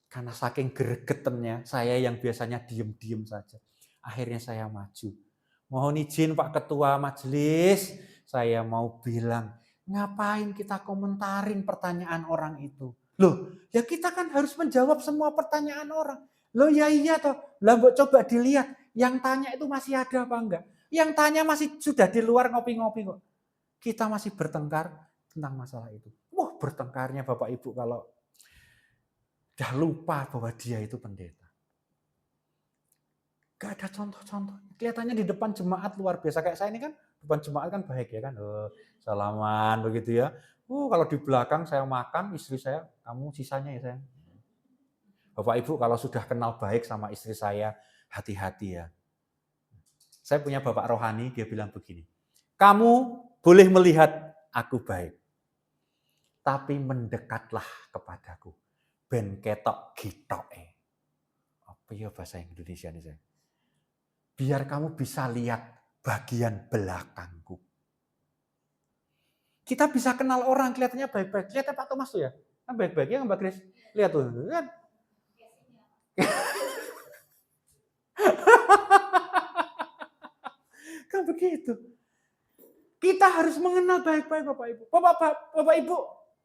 Karena saking gregetannya, saya yang biasanya diem-diem saja. Akhirnya saya maju. Mohon izin Pak Ketua Majelis, saya mau bilang, ngapain kita komentarin pertanyaan orang itu? Loh, ya kita kan harus menjawab semua pertanyaan orang. Loh ya iya toh, lah coba dilihat, yang tanya itu masih ada apa enggak? Yang tanya masih sudah di luar ngopi-ngopi kok. Kita masih bertengkar tentang masalah itu. Wah, bertengkarnya Bapak Ibu kalau udah lupa bahwa dia itu pendeta. Gak ada contoh-contoh. Kelihatannya di depan jemaat luar biasa. Kayak saya ini kan, depan jemaat kan baik ya kan. Salaman begitu ya. Kalau di belakang saya makan, istri saya, kamu sisanya ya sayang. Bapak Ibu kalau sudah kenal baik sama istri saya, hati-hati ya. Saya punya bapak rohani, dia bilang begini. Kamu boleh melihat aku baik. Tapi mendekatlah kepadaku. Ben ketok gitoke. Apa ya bahasa Indonesia nih saya? Biar kamu bisa lihat bagian belakangku. Kita bisa kenal orang kelihatannya baik-baik. Lihat Pak Thomas tuh ya. Kan baik-baik ya Mbak Grace. Lihat tuh kan. Kan begitu. Kita harus mengenal baik-baik Bapak Ibu. Bapak Ibu,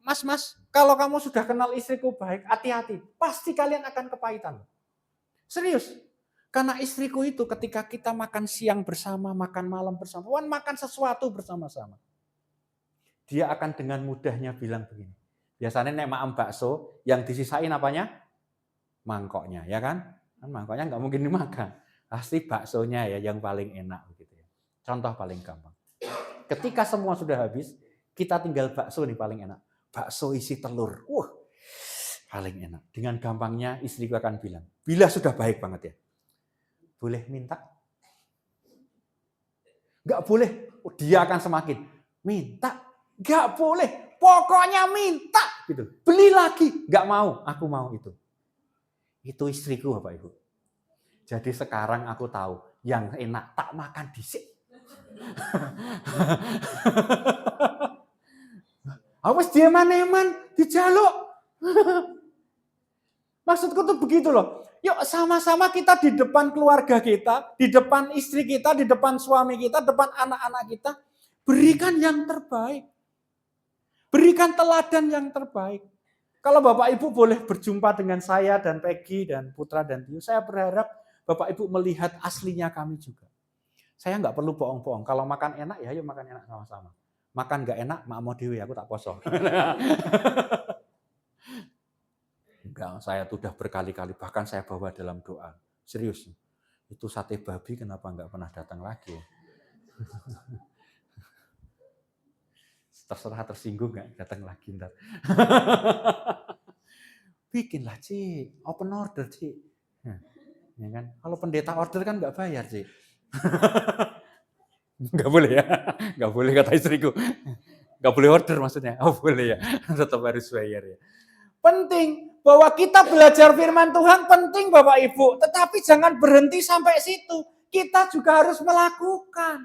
Mas, kalau kamu sudah kenal istriku baik, hati-hati. Pasti kalian akan kepahitan. Serius. Karena istriku itu ketika kita makan siang bersama, makan malam bersama, makan sesuatu bersama-sama. Dia akan dengan mudahnya bilang begini. Biasanya nek maam bakso, yang disisain apanya? Mangkoknya, ya kan? Mangkoknya nggak mungkin dimakan. Pasti baksonya ya yang paling enak begitu ya. Contoh paling gampang. Ketika semua sudah habis, kita tinggal bakso nih paling enak. Bakso isi telur. Paling enak. Dengan gampangnya istriku akan bilang, bila sudah baik banget ya. Boleh minta? Nggak boleh. Dia akan semakin minta. Nggak boleh. Pokoknya minta. Gitu. Beli lagi. Nggak mau. Aku mau itu. Itu istriku Bapak Ibu. Jadi sekarang aku tahu. Yang enak tak makan disik. Awas dia maneman. Dijaluk. Maksudku tuh begitu loh. Yuk sama-sama kita di depan keluarga kita, di depan istri kita, di depan suami kita, depan anak-anak kita. Berikan yang terbaik. Berikan teladan yang terbaik. Kalau Bapak Ibu boleh berjumpa dengan saya dan Peggy dan Putra dan Tio, saya berharap Bapak Ibu melihat aslinya kami juga. Saya nggak perlu bohong-bohong. Kalau makan enak, ya yuk makan enak sama-sama. Makan nggak enak, mak mau dewe, aku tak poso. Enggak, saya sudah berkali-kali, bahkan saya bawa dalam doa. Serius, itu sate babi kenapa enggak pernah datang lagi? Terserah tersinggung enggak datang lagi ntar. Bikinlah Cik, open order Cik. Ya kan? Kalau pendeta order kan enggak bayar Cik. Enggak boleh ya, enggak boleh kata istriku. Enggak boleh order maksudnya. Oh boleh ya, tetap harus bayar ya. Penting bahwa kita belajar firman Tuhan penting Bapak Ibu. Tetapi jangan berhenti sampai situ. Kita juga harus melakukan.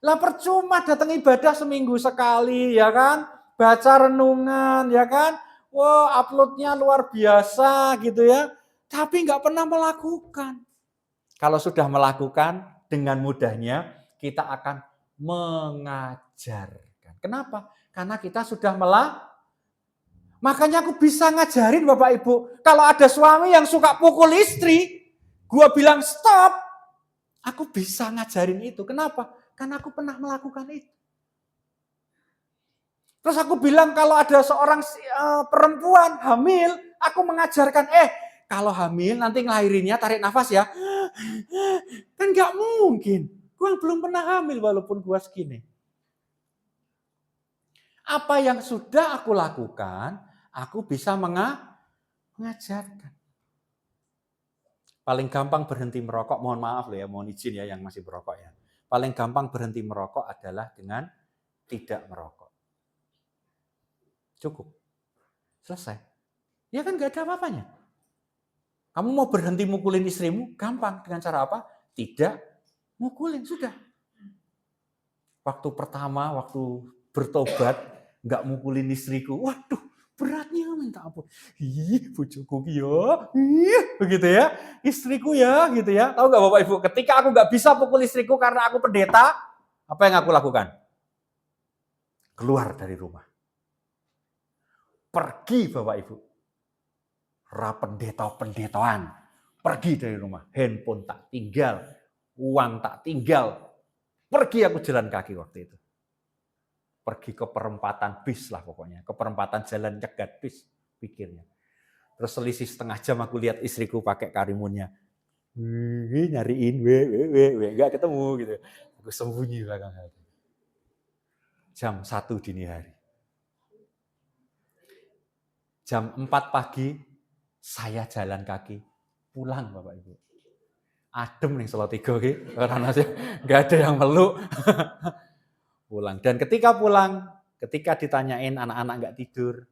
Lah percuma datang ibadah seminggu sekali, ya kan? Baca renungan, ya kan? Wah, uploadnya luar biasa gitu ya. Tapi nggak pernah melakukan. Kalau sudah melakukan, dengan mudahnya kita akan mengajarkan. Kenapa? Karena kita sudah Makanya aku bisa ngajarin Bapak Ibu. Kalau ada suami yang suka pukul istri, gua bilang stop. Aku bisa ngajarin itu. Kenapa? Karena aku pernah melakukan itu. Terus aku bilang kalau ada seorang perempuan hamil, aku mengajarkan, kalau hamil nanti ngelahirinnya tarik nafas ya. Kan gak mungkin. Gua belum pernah hamil walaupun gua segini. Apa yang sudah aku lakukan, aku bisa mengajarkan. Paling gampang berhenti merokok, mohon maaf loh ya, mohon izin ya yang masih merokok ya. Paling gampang berhenti merokok adalah dengan tidak merokok. Cukup. Selesai. Ya kan gak ada apa-apanya. Kamu mau berhenti mukulin istrimu, gampang. Dengan cara apa? Tidak mukulin, sudah. Waktu pertama, waktu bertobat, nggak mukulin istriku. Waduh, beratnya minta ampun. Ih, bojoku ya. Begitu ya. Istriku ya, gitu ya. Tahu nggak Bapak Ibu, ketika aku nggak bisa pukul istriku karena aku pendeta, apa yang aku lakukan? Keluar dari rumah. Pergi Bapak Ibu. Pendeta-pendetoan. Pergi dari rumah. Handphone tak tinggal. Uang tak tinggal. Pergi aku jalan kaki waktu itu. Pergi ke perempatan bis lah pokoknya. Ke perempatan jalan cegat bis, pikirnya. Terus selisih setengah jam aku lihat istriku pakai karimunnya. Nyariin, nggak ketemu gitu. Aku sembunyi belakang hati. Jam 1 dini hari. Jam 4 pagi, saya jalan kaki. Pulang Bapak Ibu. Adem nih Salatiga karena nggak ada yang meluk. Pulang. Dan ketika pulang, ketika ditanyain anak-anak nggak tidur,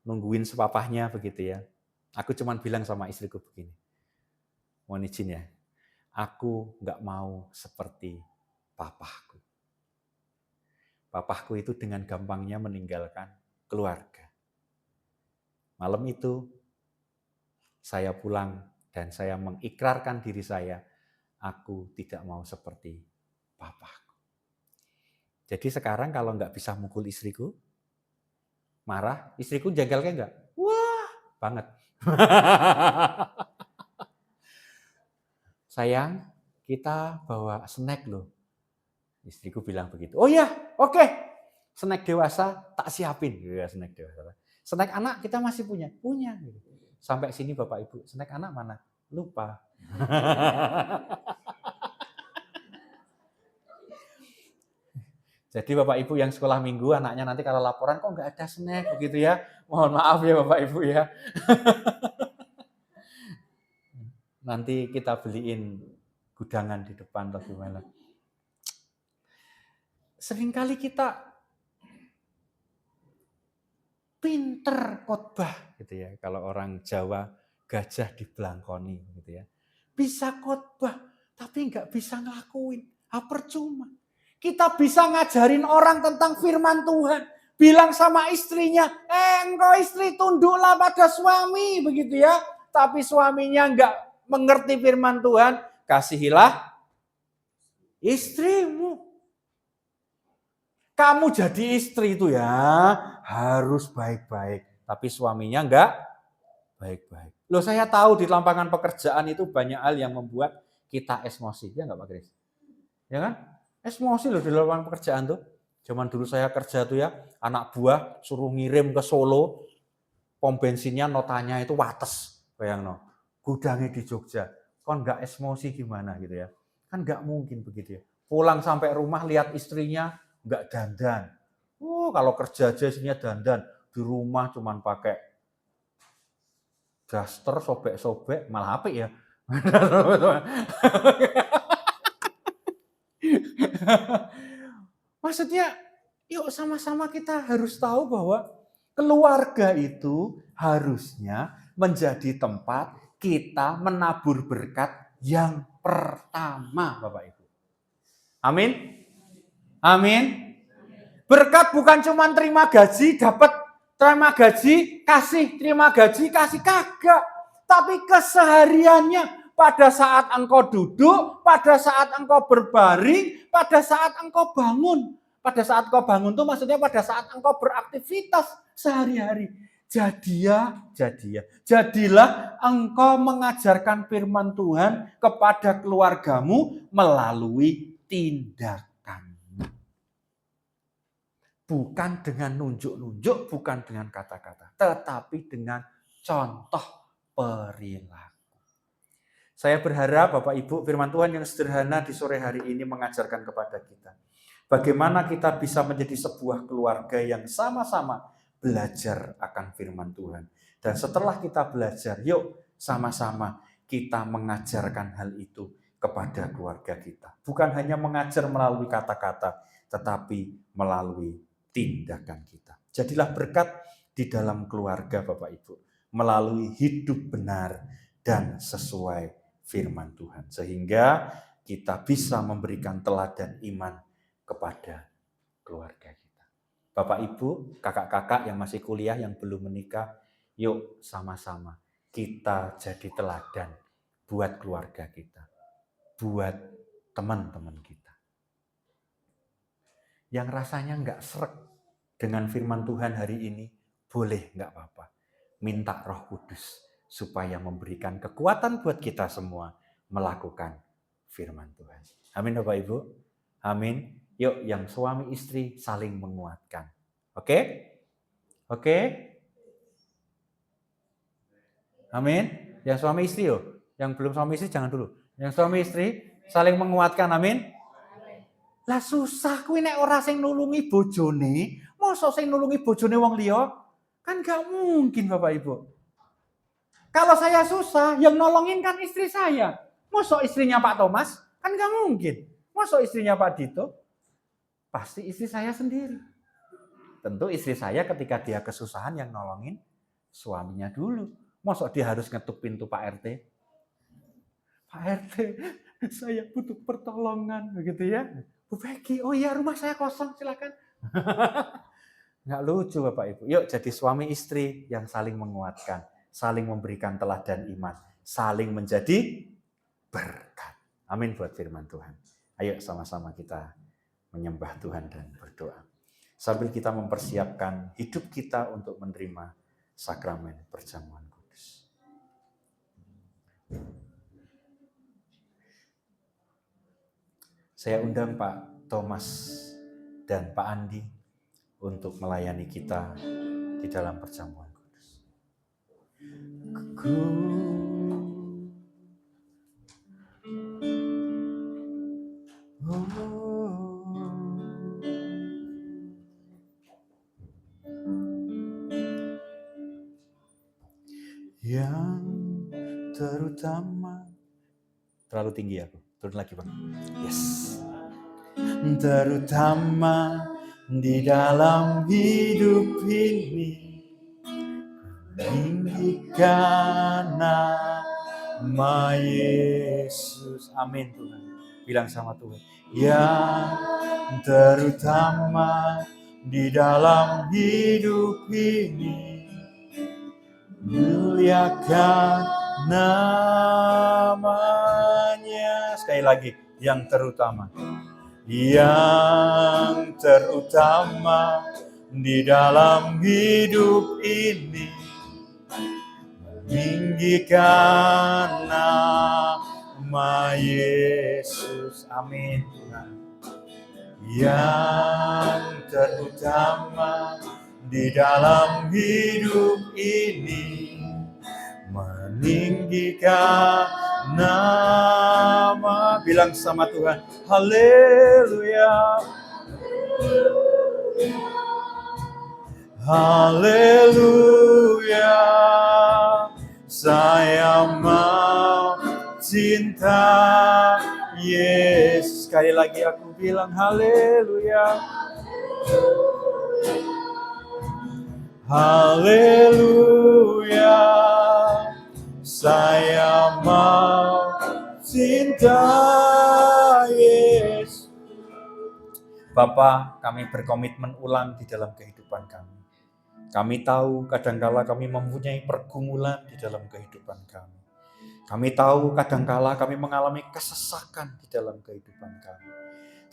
nungguin sepapahnya begitu ya. Aku cuma bilang sama istriku begini, mohon izin ya, aku nggak mau seperti papahku. Papahku itu dengan gampangnya meninggalkan keluarga. Malam itu, saya pulang dan saya mengikrarkan diri saya, aku tidak mau seperti papahku. Jadi sekarang kalau nggak bisa mukul istriku, marah, istriku jengkelnya nggak? Wah, banget. Sayang, kita bawa snack loh. Istriku bilang begitu. Oh ya, oke. Snack dewasa tak siapin. Ya, snack dewasa. Snack anak kita masih punya? Punya. Sampai sini Bapak Ibu, snack anak mana? Lupa. Jadi Bapak Ibu yang sekolah minggu, anaknya nanti kalau laporan kok nggak ada snack begitu ya. Mohon maaf ya Bapak Ibu ya. Nanti kita beliin gudangan di depan atau gimana. Seringkali kita pinter khotbah gitu ya. Kalau orang Jawa gajah dibelangkoni gitu ya. Bisa khotbah tapi nggak bisa ngelakuin. Percuma. Kita bisa ngajarin orang tentang firman Tuhan. Bilang sama istrinya, engkau istri tunduklah pada suami. Begitu ya. Tapi suaminya enggak mengerti firman Tuhan. Kasihilah istrimu. Kamu jadi istri itu ya harus baik-baik. Tapi suaminya enggak baik-baik. Loh saya tahu di lapangan pekerjaan itu banyak hal yang membuat kita emosi. Ya enggak Pak Kris? Ya kan? Emosi loh di lapangan pekerjaan tuh. Zaman dulu saya kerja tuh ya, anak buah suruh ngirim ke Solo, pom bensinnya notanya itu wates. Bayang no, gudangnya di Jogja. Kon nggak emosi gimana gitu ya. Kan nggak mungkin begitu ya. Pulang sampai rumah lihat istrinya nggak dandan. Kalau kerja aja istrinya dandan. Di rumah cuman pakai daster, sobek-sobek, malah apik ya. Maksudnya, yuk sama-sama kita harus tahu bahwa keluarga itu harusnya menjadi tempat kita menabur berkat yang pertama, Bapak Ibu. Amin. Amin. Berkat bukan cuma terima gaji, dapat terima gaji, kasih, terima gaji, kasih, kagak. Tapi kesehariannya pada saat engkau duduk, pada saat engkau berbaring, pada saat engkau bangun. Pada saat engkau bangun itu maksudnya pada saat engkau beraktivitas sehari-hari. Jadilah engkau mengajarkan firman Tuhan kepada keluargamu melalui tindakan. Bukan dengan nunjuk-nunjuk, bukan dengan kata-kata, tetapi dengan contoh perilaku. Saya berharap Bapak Ibu firman Tuhan yang sederhana di sore hari ini mengajarkan kepada kita. Bagaimana kita bisa menjadi sebuah keluarga yang sama-sama belajar akan firman Tuhan. Dan setelah kita belajar, yuk sama-sama kita mengajarkan hal itu kepada keluarga kita. Bukan hanya mengajar melalui kata-kata, tetapi melalui tindakan kita. Jadilah berkat di dalam keluarga Bapak Ibu melalui hidup benar dan sesuai firman Tuhan. Sehingga kita bisa memberikan teladan iman kepada keluarga kita. Bapak Ibu, kakak-kakak yang masih kuliah, yang belum menikah, yuk sama-sama kita jadi teladan buat keluarga kita, buat teman-teman kita. Yang rasanya nggak srek dengan firman Tuhan hari ini, boleh nggak apa-apa. Minta Roh Kudus supaya memberikan kekuatan buat kita semua melakukan firman Tuhan. Amin Bapak Ibu. Amin. Yuk yang suami istri saling menguatkan. Oke? Oke? Amin. Yang suami istri yuk. Yang belum suami istri jangan dulu. Yang suami istri saling menguatkan. Amin. Lah susah kuwi nek ora sing nulungi bojone, mosok sing nulungi bojone wong liya? Kan gak mungkin Bapak Ibu. Kalau saya susah, yang nolongin kan istri saya. Mosok istrinya Pak Thomas? Kan gak mungkin. Mosok istrinya Pak Dito? Pasti istri saya sendiri. Tentu istri saya ketika dia kesusahan yang nolongin suaminya dulu. Mosok dia harus ngetuk pintu Pak RT? Pak RT, saya butuh pertolongan, begitu ya. Bu Peggy, oh iya rumah saya kosong, silakan. Nggak lucu Bapak Ibu. Yuk jadi suami istri yang saling menguatkan, saling memberikan teladan iman, saling menjadi berkat. Amin buat firman Tuhan. Ayo sama-sama kita menyembah Tuhan dan berdoa. Sambil kita mempersiapkan hidup kita untuk menerima sakramen perjamuan kudus. Saya undang Pak Thomas dan Pak Andi untuk melayani kita di dalam perjamuan kudus. Yang terutama, terlalu tinggi aku. Turun lagi Pak. Yes. Terutama di dalam hidup ini, meninggikan nama Yesus. Amin Tuhan. Bilang sama Tuhan. Yang terutama di dalam hidup ini, muliakan namanya. Sekali lagi, yang terutama. Yang terutama di dalam hidup ini, meninggikan nama Yesus. Amin. Yang terutama di dalam hidup ini, meninggikan nama. Bilang sama Tuhan, haleluya, haleluya, saya mau cinta Yesus. Sekali lagi aku bilang haleluya, haleluya, saya mau cinta Yesus. Bapa, kami berkomitmen ulang di dalam kehidupan kami. Kami tahu kadangkala kami mempunyai pergumulan di dalam kehidupan kami. Kami tahu kadangkala kami mengalami kesesakan di dalam kehidupan kami.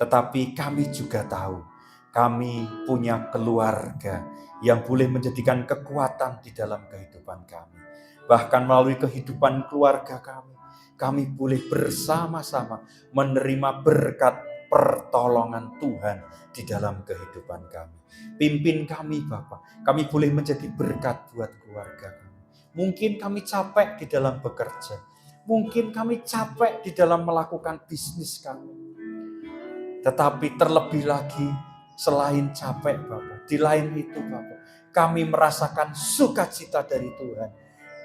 Tetapi kami juga tahu kami punya keluarga yang boleh menjadikan kekuatan di dalam kehidupan kami. Bahkan melalui kehidupan keluarga kami boleh bersama-sama menerima berkat pertolongan Tuhan di dalam kehidupan kami. Pimpin kami Bapak, kami boleh menjadi berkat buat keluarga kami. Mungkin kami capek di dalam bekerja, mungkin kami capek di dalam melakukan bisnis kami. Tetapi terlebih lagi selain capek Bapak, di lain itu Bapak, kami merasakan sukacita dari Tuhan.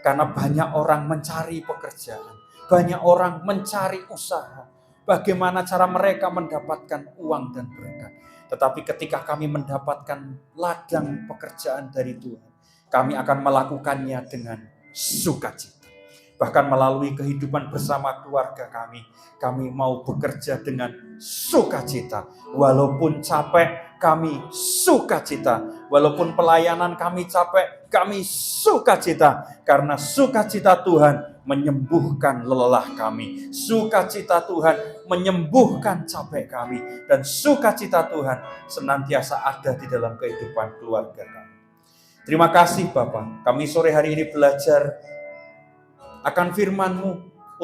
Karena banyak orang mencari pekerjaan, banyak orang mencari usaha. Bagaimana cara mereka mendapatkan uang dan berkat. Tetapi ketika kami mendapatkan ladang pekerjaan dari Tuhan, kami akan melakukannya dengan sukacita. Bahkan melalui kehidupan bersama keluarga kami mau bekerja dengan sukacita. Walaupun capek, kami sukacita. Walaupun pelayanan kami capek, kami sukacita. Karena sukacita Tuhan menyembuhkan lelah kami. Sukacita Tuhan menyembuhkan capek kami. Dan sukacita Tuhan senantiasa ada di dalam kehidupan keluarga kami. Terima kasih Bapak. Kami sore hari ini belajar akan firman-Mu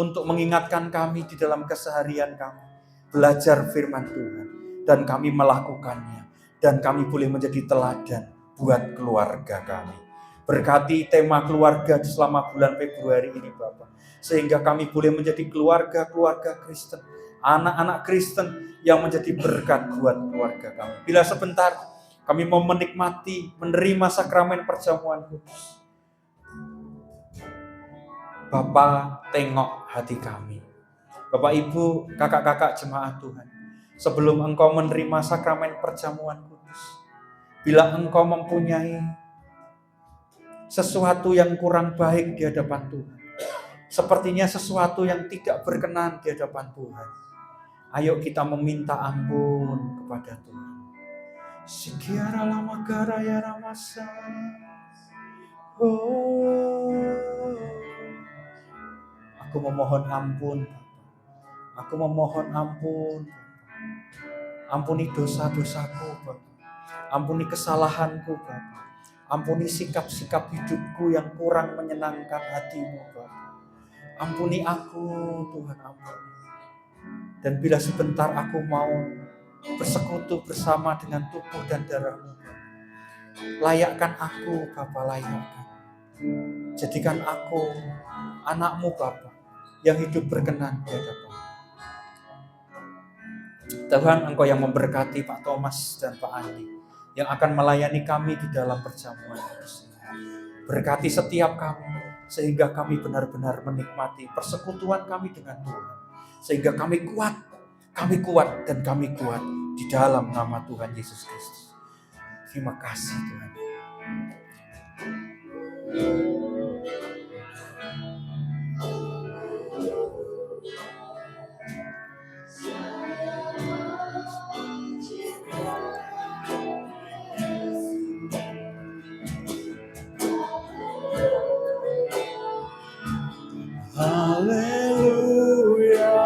untuk mengingatkan kami di dalam keseharian kami. Belajar firman Tuhan. Dan kami melakukannya. Dan kami boleh menjadi teladan buat keluarga kami. Berkati tema keluarga selama bulan Februari ini Bapak. Sehingga kami boleh menjadi keluarga-keluarga Kristen. Anak-anak Kristen yang menjadi berkat buat keluarga kami. Bila sebentar kami mau menikmati, menerima sakramen perjamuan kudus. Bapak, tengok hati kami. Bapak, Ibu, kakak-kakak jemaat Tuhan. Sebelum engkau menerima sakramen perjamuan kudus, bila engkau mempunyai sesuatu yang kurang baik di hadapan Tuhan, sepertinya sesuatu yang tidak berkenan di hadapan Tuhan, ayo kita meminta ampun kepada Tuhan. Sikiara lama garaya ramasa. Aku memohon ampun, aku memohon ampun. Ampuni dosa-dosaku, Bapak. Ampuni kesalahanku, Bapak. Ampuni sikap-sikap hidupku yang kurang menyenangkan hati-Mu, Bapak. Ampuni aku, Tuhan, ampuni. Dan bila sebentar aku mau bersekutu bersama dengan tubuh dan darah-Mu, layakkan aku, Bapak, layakkan. Jadikan aku anak-Mu, Bapak, yang hidup berkenan di hadapan. Tuhan, Engkau yang memberkati Pak Thomas dan Pak Andi yang akan melayani kami di dalam perjamuan kudus. Berkati setiap kami sehingga kami benar-benar menikmati persekutuan kami dengan Tuhan. Sehingga kami kuat dan kami kuat di dalam nama Tuhan Yesus Kristus. Terima kasih Tuhan. Haleluya,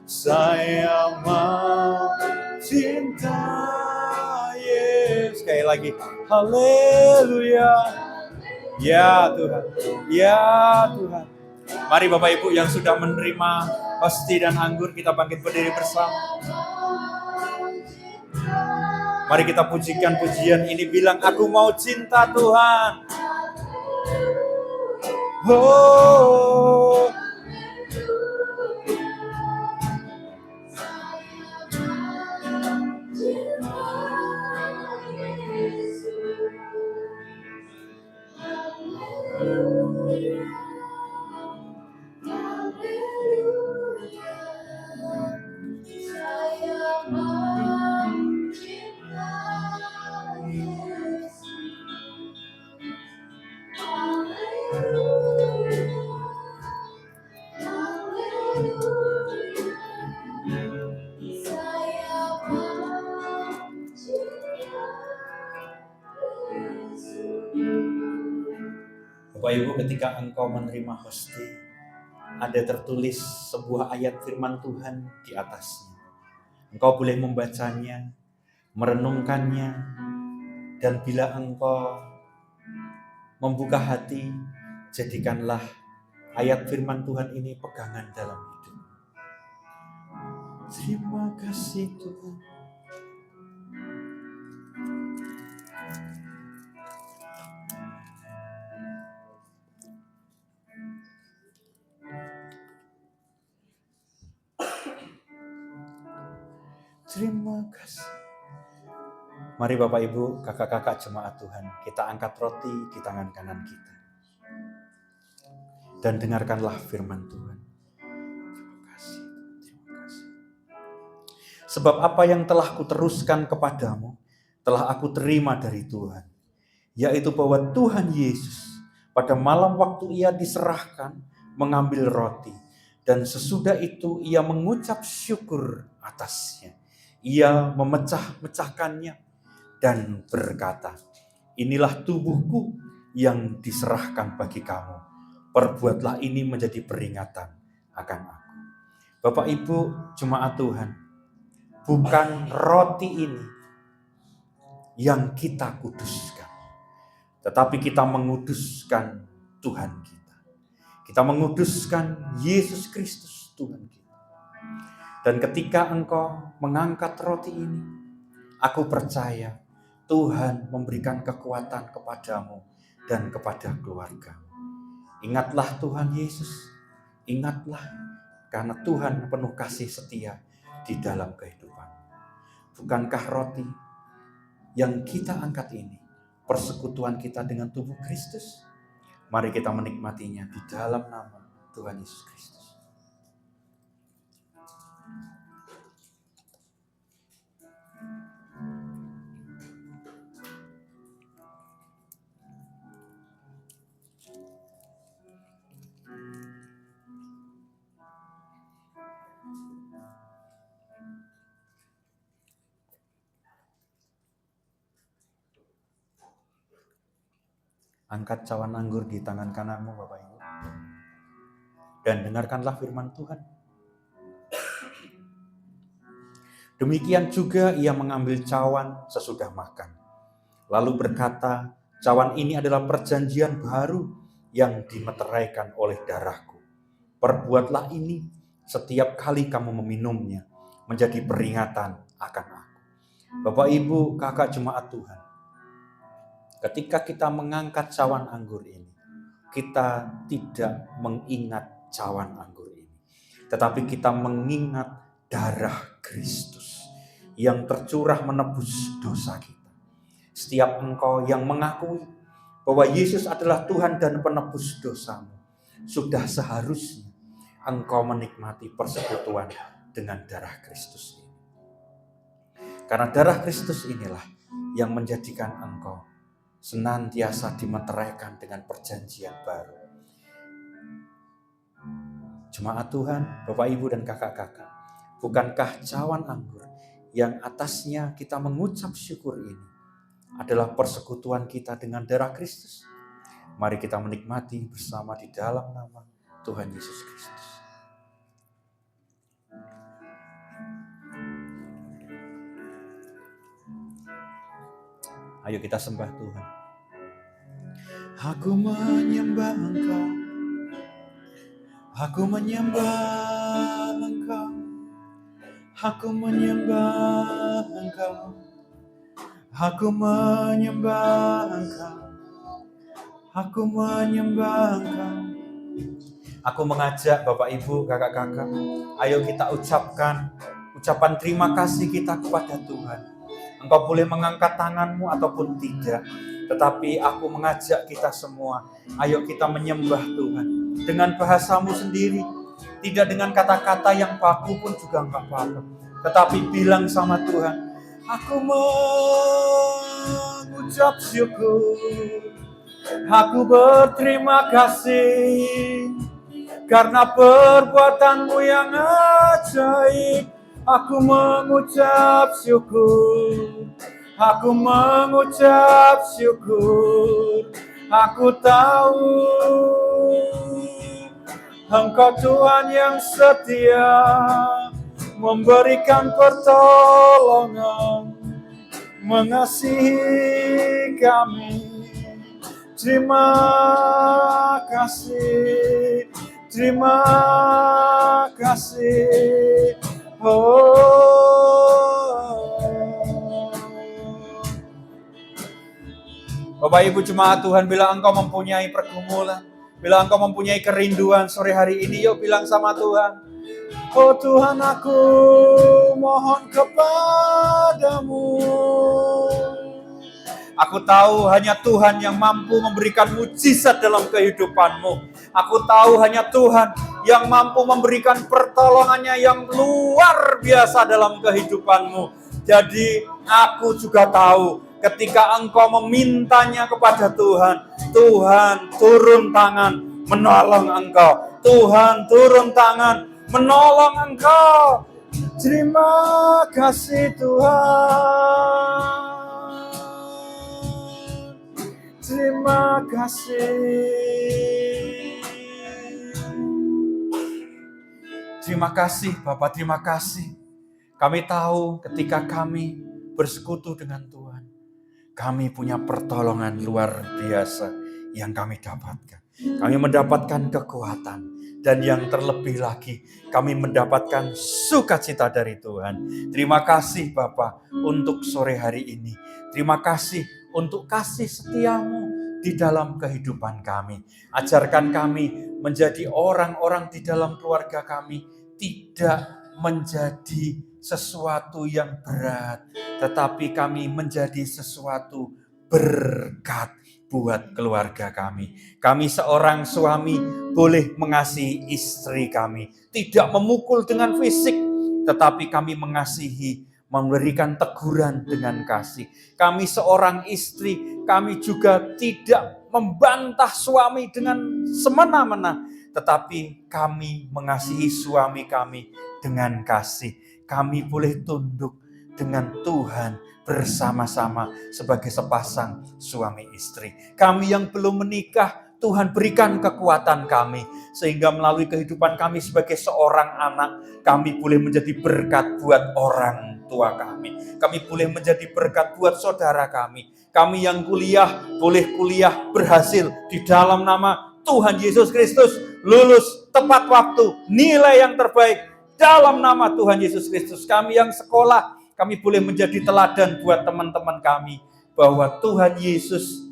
saya mau cinta Yesus. Sekali lagi, haleluya. Ya Tuhan, ya Tuhan. Mari Bapak Ibu yang sudah menerima hosti dan anggur, kita bangkit berdiri bersama. Mari kita pujikan pujian ini, bilang aku mau cinta Tuhan. Oh, Bapak Ibu, ketika engkau menerima hostia, ada tertulis sebuah ayat firman Tuhan di atasnya. Engkau boleh membacanya, merenungkannya, dan bila engkau membuka hati, jadikanlah ayat firman Tuhan ini pegangan dalam hidup. Terima kasih Tuhan. Terima kasih. Mari Bapak Ibu, kakak-kakak jemaat Tuhan, kita angkat roti di tangan kanan kita. Dan dengarkanlah firman Tuhan. Terima kasih, terima kasih. Sebab apa yang telah kuteruskan kepadamu, telah aku terima dari Tuhan. Yaitu bahwa Tuhan Yesus pada malam waktu ia diserahkan mengambil roti. Dan sesudah itu ia mengucap syukur atasnya. Ia memecah-mecahkannya dan berkata, inilah tubuhku yang diserahkan bagi kamu. Perbuatlah ini menjadi peringatan akan aku. Bapak Ibu jemaat Tuhan, bukan roti ini yang kita kuduskan, tetapi kita menguduskan Tuhan kita. Kita menguduskan Yesus Kristus Tuhan kita. Dan ketika engkau mengangkat roti ini, aku percaya Tuhan memberikan kekuatan kepadamu dan kepada keluargamu. Ingatlah Tuhan Yesus, ingatlah karena Tuhan penuh kasih setia di dalam kehidupan. Bukankah roti yang kita angkat ini persekutuan kita dengan tubuh Kristus? Mari kita menikmatinya di dalam nama Tuhan Yesus Kristus. Angkat cawan anggur di tangan kananmu Bapak Ibu. Dan dengarkanlah firman Tuhan. Demikian juga ia mengambil cawan sesudah makan. Lalu berkata, cawan ini adalah perjanjian baru yang dimeteraikan oleh darahku. Perbuatlah ini setiap kali kamu meminumnya menjadi peringatan akan aku. Bapak Ibu, kakak jemaat Tuhan. Ketika kita mengangkat cawan anggur ini, kita tidak mengingat cawan anggur ini. Tetapi kita mengingat darah Kristus yang tercurah menebus dosa kita. Setiap engkau yang mengakui bahwa Yesus adalah Tuhan dan penebus dosamu, sudah seharusnya engkau menikmati persekutuan dengan darah Kristus ini. Karena darah Kristus inilah yang menjadikan engkau senantiasa dimeteraikan dengan perjanjian baru. Jemaat Tuhan, Bapak Ibu dan kakak-kakak, bukankah cawan anggur yang atasnya kita mengucap syukur ini adalah persekutuan kita dengan darah Kristus? Mari kita menikmati bersama di dalam nama Tuhan Yesus Kristus. Ayo kita sembah Tuhan. Aku menyembah Engkau. Aku menyembah Engkau. Aku menyembah Engkau. Aku menyembah Engkau. Aku menyembah Engkau. Aku mengajak Bapak Ibu, kakak-kakak, ayo kita ucapkan ucapan terima kasih kita kepada Tuhan. Engkau boleh mengangkat tanganmu ataupun tidak. Tetapi aku mengajak kita semua, ayo kita menyembah Tuhan. Dengan bahasamu sendiri. Tidak dengan kata-kata yang baku pun juga enggak apa-apa. Tetapi bilang sama Tuhan, aku mengucap syukur. Aku berterima kasih. Karena perbuatanmu yang ajaib. Aku mengucap syukur. Aku mengucap syukur. Aku tahu Engkau Tuhan yang setia, memberikan pertolongan, mengasihi kami. Terima kasih, terima kasih. Bapak Ibu jemaat Tuhan, bila engkau mempunyai pergumulan, bila engkau mempunyai kerinduan sore hari ini, yuk bilang sama Tuhan, oh Tuhan, aku mohon kepadamu. Aku tahu hanya Tuhan yang mampu memberikan mujizat dalam kehidupanmu. Aku tahu hanya Tuhan yang mampu memberikan pertolongannya yang luar biasa dalam kehidupanmu. Jadi aku juga tahu ketika engkau memintanya kepada Tuhan, Tuhan turun tangan menolong engkau. Tuhan turun tangan menolong engkau. Terima kasih Tuhan. Terima kasih. Terima kasih Bapak, terima kasih. Kami tahu ketika kami bersekutu dengan Tuhan, kami punya pertolongan luar biasa yang kami dapatkan. Kami mendapatkan kekuatan. Dan yang terlebih lagi, kami mendapatkan sukacita dari Tuhan. Terima kasih Bapak untuk sore hari ini. Terima kasih untuk kasih setiamu di dalam kehidupan kami. Ajarkan kami menjadi orang-orang di dalam keluarga kami tidak menjadi sesuatu yang berat, tetapi kami menjadi sesuatu berkat buat keluarga kami. Kami seorang suami boleh mengasihi istri kami, tidak memukul dengan fisik, tetapi kami mengasihi, memberikan teguran dengan kasih. Kami seorang istri, kami juga tidak membantah suami dengan semena-mena, tetapi kami mengasihi suami kami dengan kasih. Kami boleh tunduk dengan Tuhan bersama-sama sebagai sepasang suami istri. Kami yang belum menikah, Tuhan berikan kekuatan kami, sehingga melalui kehidupan kami sebagai seorang anak, kami boleh menjadi berkat buat orang tua kami. Kami boleh menjadi berkat buat saudara kami. Kami yang kuliah, boleh kuliah berhasil di dalam nama Tuhan Yesus Kristus. Lulus tepat waktu, nilai yang terbaik dalam nama Tuhan Yesus Kristus. Kami yang sekolah, kami boleh menjadi teladan buat teman-teman kami, bahwa Tuhan Yesus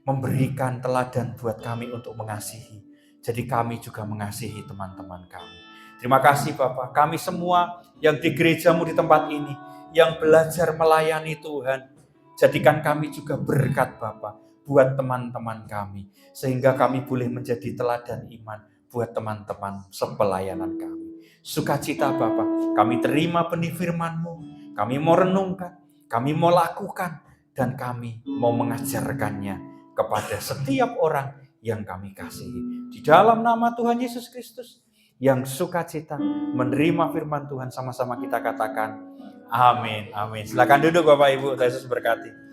memberikan teladan buat kami untuk mengasihi. Jadi kami juga mengasihi teman-teman kami. Terima kasih Bapak. Kami semua yang di gerejamu di tempat ini, yang belajar melayani Tuhan, jadikan kami juga berkat Bapak buat teman-teman kami. Sehingga kami boleh menjadi teladan iman buat teman-teman sepelayanan kami. Sukacita Bapak, kami terima benih firman-Mu, kami mau renungkan, kami mau lakukan, dan kami mau mengajarkannya kepada setiap orang yang kami kasihi. Di dalam nama Tuhan Yesus Kristus, yang sukacita menerima firman Tuhan, sama-sama kita katakan amin, amin. Silakan duduk Bapak Ibu, Tuhan Yesus berkati.